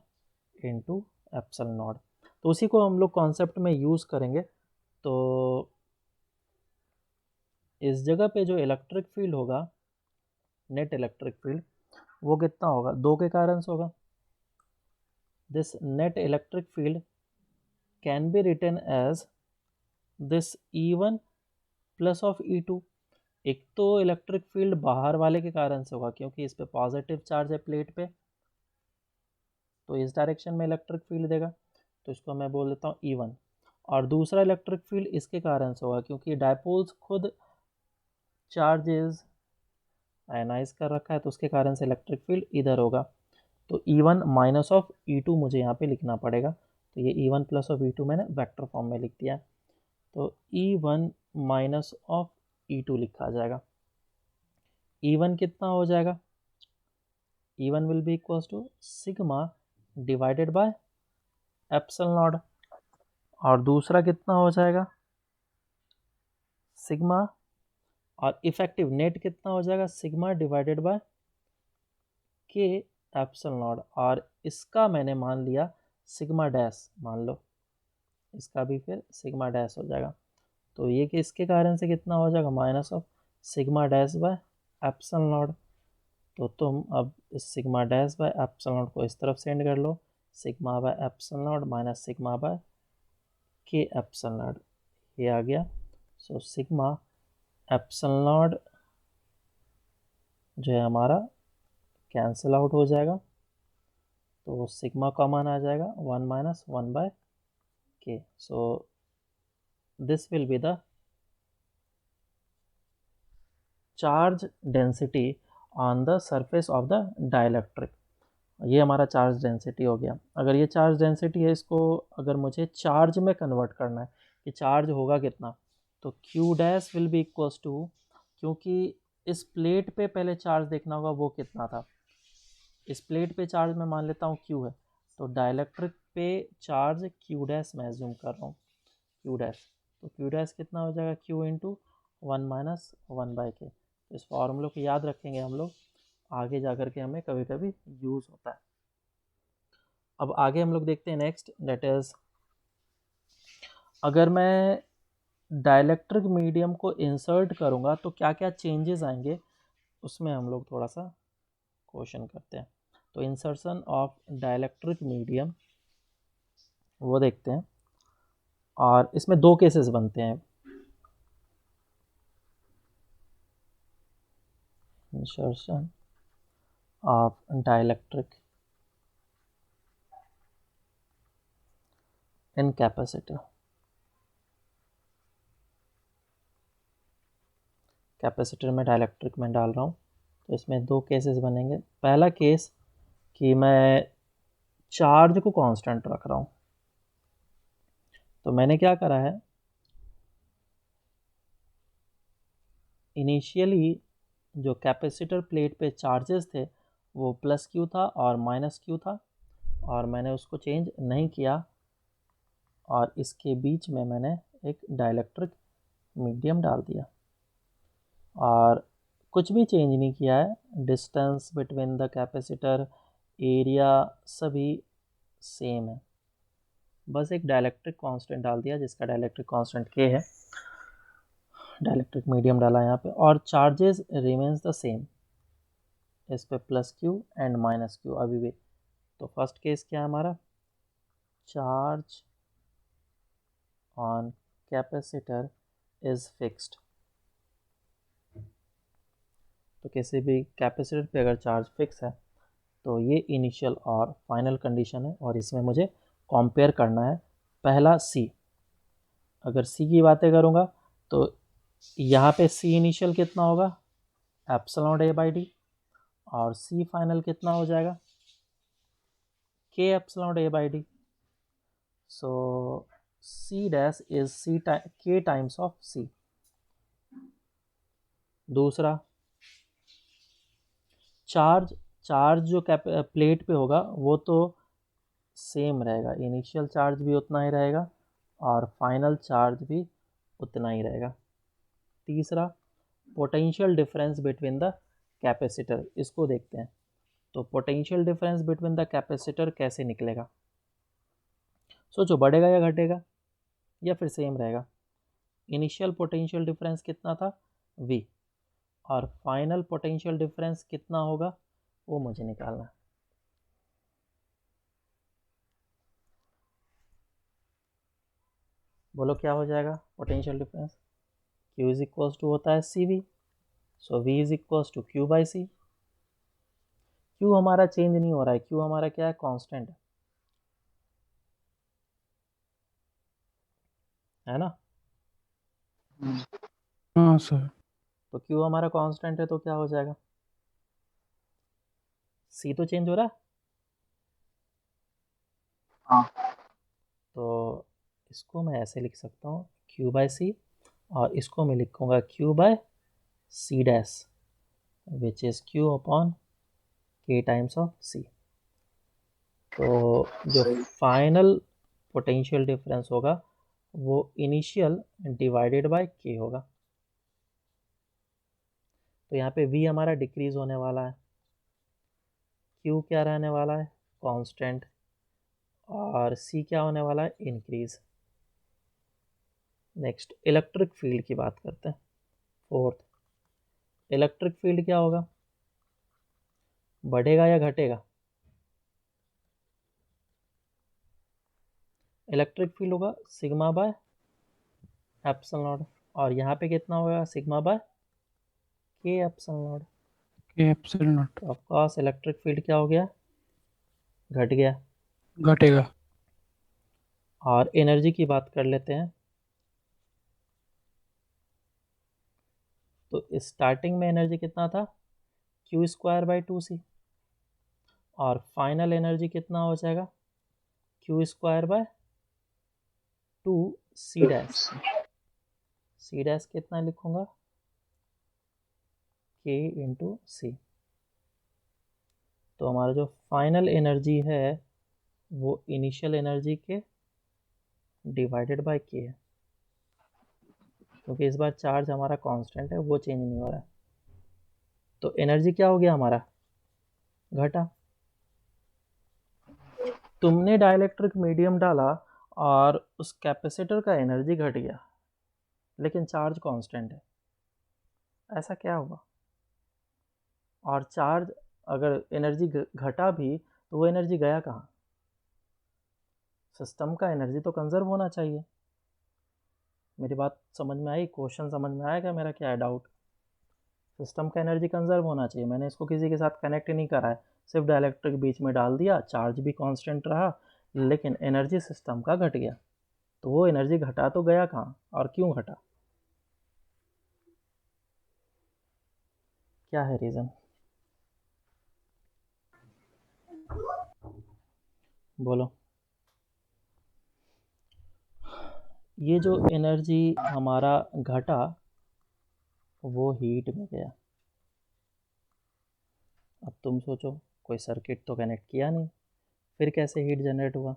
into epsilon naught. तो उसी को हम लोग कॉन्सेप्ट में यूज़ करेंगे। तो इस जगह पे जो इलेक्ट्रिक फील्ड होगा, नेट इलेक्ट्रिक फील्ड, वो कितना होगा? 2 के कारण से होगा। This net electric field can be written as this E1 plus of E2। एक तो इलेक्ट्रिक फील्ड बाहर वाले के कारण से होगा क्योंकि इस पे पॉजिटिव चार्ज है प्लेट पे, तो इस डायरेक्शन में इलेक्ट्रिक फील्ड देगा, तो इसको मैं बोल देता हूँ E1। और दूसरा इलेक्ट्रिक फील्ड इसके कारण से होगा क्योंकि डायपोल्स खुद चार्जेस आयनाइज कर रखा है, तो उसके कारण से इलेक्ट्रिक फील्ड इधर होगा। तो E1 माइनस ऑफ E2 मुझे यहाँ पे लिखना पड़ेगा। तो ये E1 प्लस ऑफ E2 मैंने वेक्टर फॉर्म में लिख दिया। तो E1 माइनस ऑफ E2 लिखा जाएगा। E1 कितना हो जाएगा? E1 will be equals to sigma divided by epsilon naught. और दूसरा कितना हो जाएगा? सिग्मा। और इफेक्टिव नेट कितना हो जाएगा? Sigma divided bye K epsilon naught. और इसका मैंने मान लिया सिग्मा डैश, मान लो इसका भी फिर सिग्मा डैश हो जाएगा। तो ये कि इसके कारण से कितना हो जाएगा? Minus of sigma dash by epsilon naught. तो तुम अब इस sigma dash by epsilon naught को इस तरफ सेंड कर लो। Sigma by epsilon naught minus sigma by K epsilon naught, ये आ गया। सो सिग्मा एप्सिलॉन नॉट जो है हमारा कैंसिल आउट हो जाएगा, तो सिग्मा कॉमन आ जाएगा 1 माइनस 1 बाय के। सो this will be the charge density on the surface of the dielectric. ये हमारा चार्ज डेंसिटी हो गया। अगर ये चार्ज डेंसिटी है, इसको अगर मुझे चार्ज में कन्वर्ट करना है कि चार्ज होगा कितना, तो Q dash will be equals to, क्योंकि इस प्लेट पे पहले चार्ज देखना होगा वो कितना था। इस प्लेट पे चार्ज मैं मान लेता हूँ क्यू है, तो डाइलेक्ट्रिक पे चार्ज क्यू डैश मैं एज्यूम कर रहा हूँ, क्यू डैश। तो क्यू डैश कितना हो जाएगा, क्यू इंटू 1-1/k। तो इस फॉर्मूले को याद रखेंगे हम लोग, आगे जा कर के हमें कभी कभी यूज़ होता है। अब आगे हम लोग देखते हैं नेक्स्ट, दैट इज़ अगर मैं डाइलेक्ट्रिक मीडियम को इंसर्ट करूँगा तो क्या क्या चेंजेस आएंगे, उसमें हम लोग थोड़ा सा क्वेश्चन करते हैं। तो इंसर्शन ऑफ डाइलेक्ट्रिक मीडियम वो देखते हैं, और इसमें 2 केसेस बनते हैं। Insertion of dielectric in capacitor, capacitor में डाइलेक्ट्रिक में डाल रहा हूँ, तो इसमें 2 केसेस बनेंगे। पहला केस कि मैं चार्ज को कांस्टेंट रख रहा हूँ, तो मैंने क्या करा है, इनिशियली जो कैपेसिटर प्लेट पे चार्जेस थे वो प्लस क्यू था और माइनस क्यू था, और मैंने उसको चेंज नहीं किया, और इसके बीच में मैंने एक डाइलेक्ट्रिक मीडियम डाल दिया, और कुछ भी चेंज नहीं किया है। Distance between the capacitor, area सभी सेम है, बस एक डाइलेक्ट्रिक कांस्टेंट डाल दिया जिसका डाइलेक्ट्रिक कांस्टेंट के है, डाइलेक्ट्रिक मीडियम डाला यहाँ पे, और चार्जेस रिमेन्स द सेम, इस पे plus Q and minus Q अभी भी। तो फर्स्ट केस क्या है हमारा, charge on capacitor is fixed. तो किसी भी कैपेसिटर पे अगर चार्ज फिक्स है तो ये इनिशियल और फाइनल कंडीशन है, और इसमें मुझे कंपेयर करना है पहला सी। अगर सी की बातें करूँगा तो यहाँ पे सी इनिशियल कितना होगा, एप्सिलॉन A/d, और सी फाइनल कितना हो जाएगा, K epsilon A/d। So C dash is K times of C. दूसरा, चार्ज जो प्लेट पे होगा वो तो सेम रहेगा, इनिशियल चार्ज भी उतना ही रहेगा और फाइनल चार्ज भी उतना ही रहेगा। तीसरा, potential difference between the capacitor, इसको देखते हैं। तो potential difference between the capacitor कैसे निकलेगा, सोचो, बढ़ेगा या घटेगा या फिर सेम रहेगा। इनिशियल पोटेंशियल डिफरेंस कितना था, V, और फाइनल पोटेंशियल डिफरेंस कितना होगा वो मुझे निकालना है। बोलो क्या हो जाएगा potential difference, Q is equals to होता है CV, so V is equals to Q/C। Q हमारा चेंज नहीं हो रहा है, Q हमारा क्या है, कांस्टेंट है ना। हाँ सर। तो Q हमारा कांस्टेंट है तो क्या हो जाएगा, C तो चेंज हो रहा है। हाँ। तो इसको मैं ऐसे लिख सकता हूँ Q/C, और इसको मैं लिखूँगा Q/C dash, which is Q upon K times of C। तो जो फाइनल पोटेंशियल डिफरेंस होगा वो इनिशियल डिवाइडेड बाय K होगा। तो यहाँ पे V हमारा डिक्रीज होने वाला है, Q क्या रहने वाला है, कांस्टेंट, और C क्या होने वाला है, इंक्रीज। नेक्स्ट, इलेक्ट्रिक फील्ड की बात करते हैं। फोर्थ, इलेक्ट्रिक फील्ड क्या होगा, बढ़ेगा या घटेगा, इलेक्ट्रिक फील्ड होगा सिग्मा बाय एप्सिलॉन नॉट, और यहाँ पे कितना होगा, sigma by K epsilon not. के एप्सिलॉन नॉट तो ऑफकोर्स इलेक्ट्रिक फील्ड क्या हो गया, घट गया। घटेगा। और एनर्जी की बात कर लेते हैं। तो स्टार्टिंग में एनर्जी कितना था, Q²/2C, और फाइनल एनर्जी कितना हो जाएगा, Q²/2C डैश। सी डैश कितना लिखूँगा, के इंटू सी। तो हमारा जो फाइनल एनर्जी है वो इनिशियल एनर्जी के डिवाइडेड बाय के है, क्योंकि इस बार चार्ज हमारा कांस्टेंट है, वो चेंज नहीं हो रहा है। तो एनर्जी क्या हो गया हमारा, घटा। तुमने डाइलेक्ट्रिक मीडियम डाला और उस कैपेसिटर का एनर्जी घट गया, लेकिन चार्ज कांस्टेंट है, ऐसा क्या हुआ? और चार्ज अगर एनर्जी घटा भी तो वो एनर्जी गया कहाँ? सिस्टम का एनर्जी तो कंजर्व होना चाहिए। मेरी बात समझ में आई? क्वेश्चन समझ में आया क्या मेरा, क्या है डाउट? सिस्टम का एनर्जी कंजर्व होना चाहिए। मैंने इसको किसी के साथ कनेक्ट नहीं करा है, सिर्फ डाइलेक्ट्रिक बीच में डाल दिया, चार्ज भी कांस्टेंट रहा, लेकिन एनर्जी सिस्टम का घट गया। तो वो एनर्जी घटा तो गया कहाँ और क्यों घटा? क्या है रीज़न? बोलो। ये जो एनर्जी हमारा घटा वो हीट में गया। अब तुम सोचो, कोई सर्किट तो कनेक्ट किया नहीं, फिर कैसे हीट जनरेट हुआ?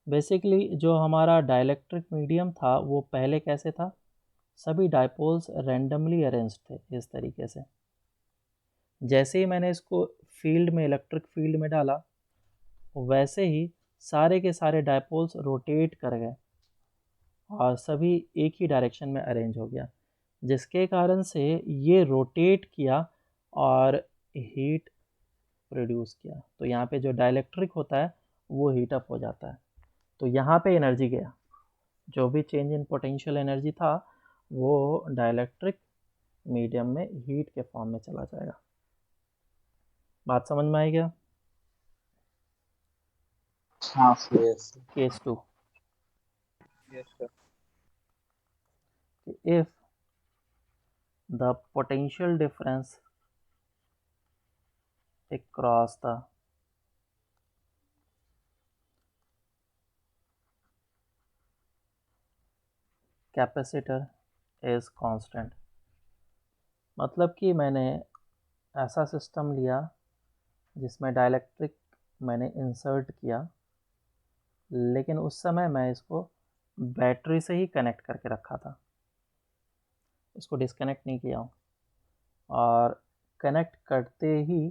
बेसिकली जो हमारा डाइलेक्ट्रिक मीडियम था वो पहले कैसे था, सभी डाइपोल्स रैंडमली अरेंज थे इस तरीके से। जैसे ही मैंने इसको फील्ड में, इलेक्ट्रिक फील्ड में डाला, वैसे ही सारे के सारे डाइपोल्स रोटेट कर गए और सभी एक ही डायरेक्शन में अरेंज हो गया, जिसके कारण से ये रोटेट किया और हीट प्रोड्यूस किया। तो यहाँ पे जो डाइलेक्ट्रिक होता है वो हीट अप हो जाता है। तो यहाँ पे एनर्जी गया, जो भी चेंज इन पोटेंशियल एनर्जी था वो डाइलेक्ट्रिक मीडियम में हीट के फॉर्म में चला जाएगा। बात समझ में आई क्या? हाँ sir. Yes. Case 2, yes sir. if the potential difference across the capacitor is constant, मतलब कि मैंने ऐसा सिस्टम लिया जिसमें डाइलेक्ट्रिक मैंने इंसर्ट किया, लेकिन उस समय मैं इसको बैटरी से ही कनेक्ट करके रखा था, इसको डिस्कनेक्ट नहीं किया हूँ। और कनेक्ट करते ही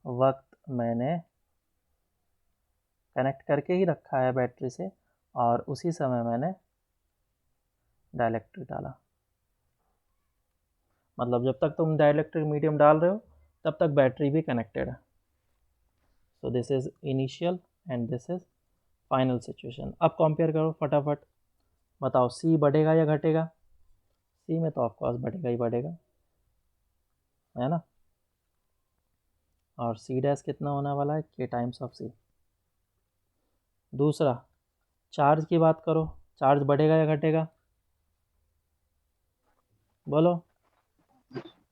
वक्त मैंने कनेक्ट करके ही रखा है बैटरी से, और उसी समय मैंने डाइलेक्ट्रिक डाला। मतलब जब तक तुम डाइलेक्ट्रिक मीडियम डाल रहे हो तब तक बैटरी भी कनेक्टेड है। So this is initial and this is final situation. अब कंपेयर करो फटाफट, बताओ सी बढ़ेगा या घटेगा? सी में तो ऑफकोर्स बढ़ेगा ही बढ़ेगा, है ना। और सी डैश कितना होने वाला है, के टाइम्स ऑफ सी। दूसरा, चार्ज की बात करो, चार्ज बढ़ेगा या घटेगा? बोलो।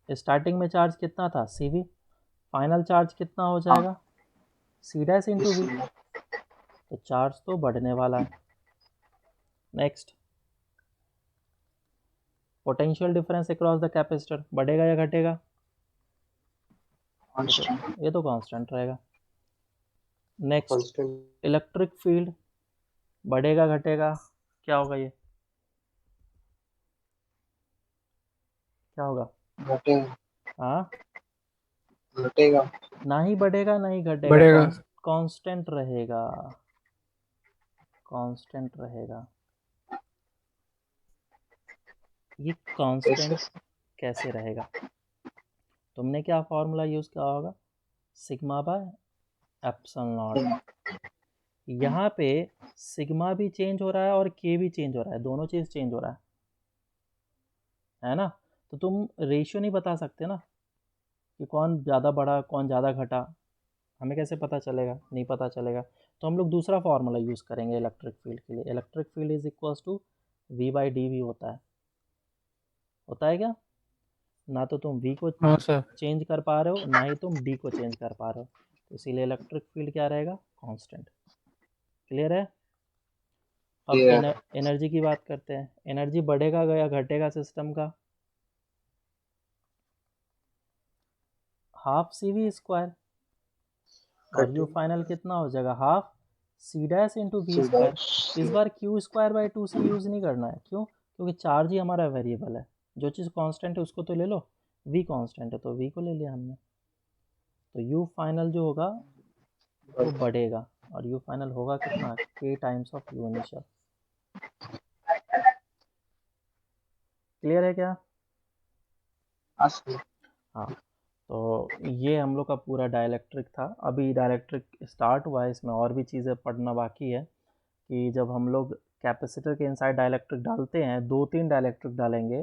स्टार्टिंग में चार्ज कितना था, सी वी, फाइनल चार्ज कितना हो जाएगा, सी डैश इंटू वी। तो चार्ज तो बढ़ने वाला है। Next, potential difference across the capacitor बढ़ेगा या घटेगा? ये तो कांस्टेंट रहेगा। Next, Constant. इलेक्ट्रिक फील्ड बढ़ेगा घटेगा? क्या होगा ये, क्या होगा? घटेगा। हाँ, घटेगा। ना ही बढ़ेगा ना ही घटेगा, बढ़ेगा। कांस्टेंट रहेगा, कांस्टेंट रहेगा। ये कांस्टेंट कैसे रहेगा? तुमने क्या फॉर्मूला यूज़ किया होगा, सिग्मा बाय एप्सिलॉन नॉट। यहाँ पे सिग्मा भी चेंज हो रहा है और के भी चेंज हो रहा है, दोनों चीज़ चेंज हो रहा है ना। तो तुम रेशियो नहीं बता सकते ना कि कौन ज़्यादा बढ़ा कौन ज़्यादा घटा, हमें कैसे पता चलेगा? नहीं पता चलेगा। तो हम लोग दूसरा फार्मूला यूज़ करेंगे इलेक्ट्रिक फील्ड के लिए। Electric field is equals to V by D V होता है क्या? ना तो तुम v को हाँ सर। चेंज कर पा रहे हो, ना ही तुम d को चेंज कर पा रहे हो, तो इसीलिए इलेक्ट्रिक फील्ड क्या रहेगा, कांस्टेंट। क्लियर है? अब Yeah. एनर्जी की बात करते हैं। एनर्जी बढ़ेगा या घटेगा सिस्टम का? हाफ सी वी स्क्वायर, और यू फाइनल कितना हो जाएगा? Half C dash into V square. इस बार Q square by 2 C use नहीं करना है, क्यों? क्योंकि चार्ज ही हमारा वेरिएबल है, जो चीज़ कांस्टेंट है उसको तो ले लो, वी कांस्टेंट है तो वी को ले लिया हमने। तो यू फाइनल जो होगा वो बढ़ेगा, और यू फाइनल होगा कितना? k times of you initial. Clear है क्या? हाँ, तो ये हम लोग का पूरा डाइलेक्ट्रिक था। अभी डाइलेक्ट्रिक स्टार्ट हुआ है, इसमें और भी चीज़ें पढ़ना बाकी है कि जब हम लोग कैपेसिटर के इनसाइड डाइलेक्ट्रिक डालते हैं, 2-3 डाइलेक्ट्रिक डालेंगे,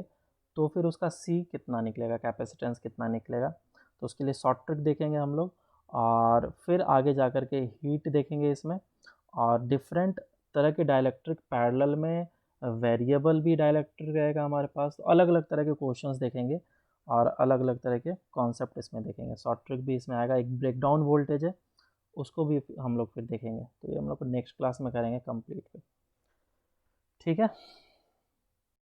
तो फिर उसका सी कितना निकलेगा, कैपेसिटेंस कितना निकलेगा। तो उसके लिए शॉर्ट ट्रिक देखेंगे हम लोग, और फिर आगे जा कर के हीट देखेंगे इसमें, और डिफरेंट तरह के डाइलेक्ट्रिक पैरेलल में वेरिएबल भी डाइलेक्ट्रिक रहेगा हमारे पास। तो अलग अलग तरह के क्वेश्चंस देखेंगे और अलग अलग तरह के कॉन्सेप्ट इसमें देखेंगे। शॉर्ट ट्रिक भी इसमें आएगा। एक ब्रेकडाउन वोल्टेज है, उसको भी हम लोग फिर देखेंगे। तो ये हम लोग को नेक्स्ट क्लास में करेंगे कंप्लीट फिर। ठीक है।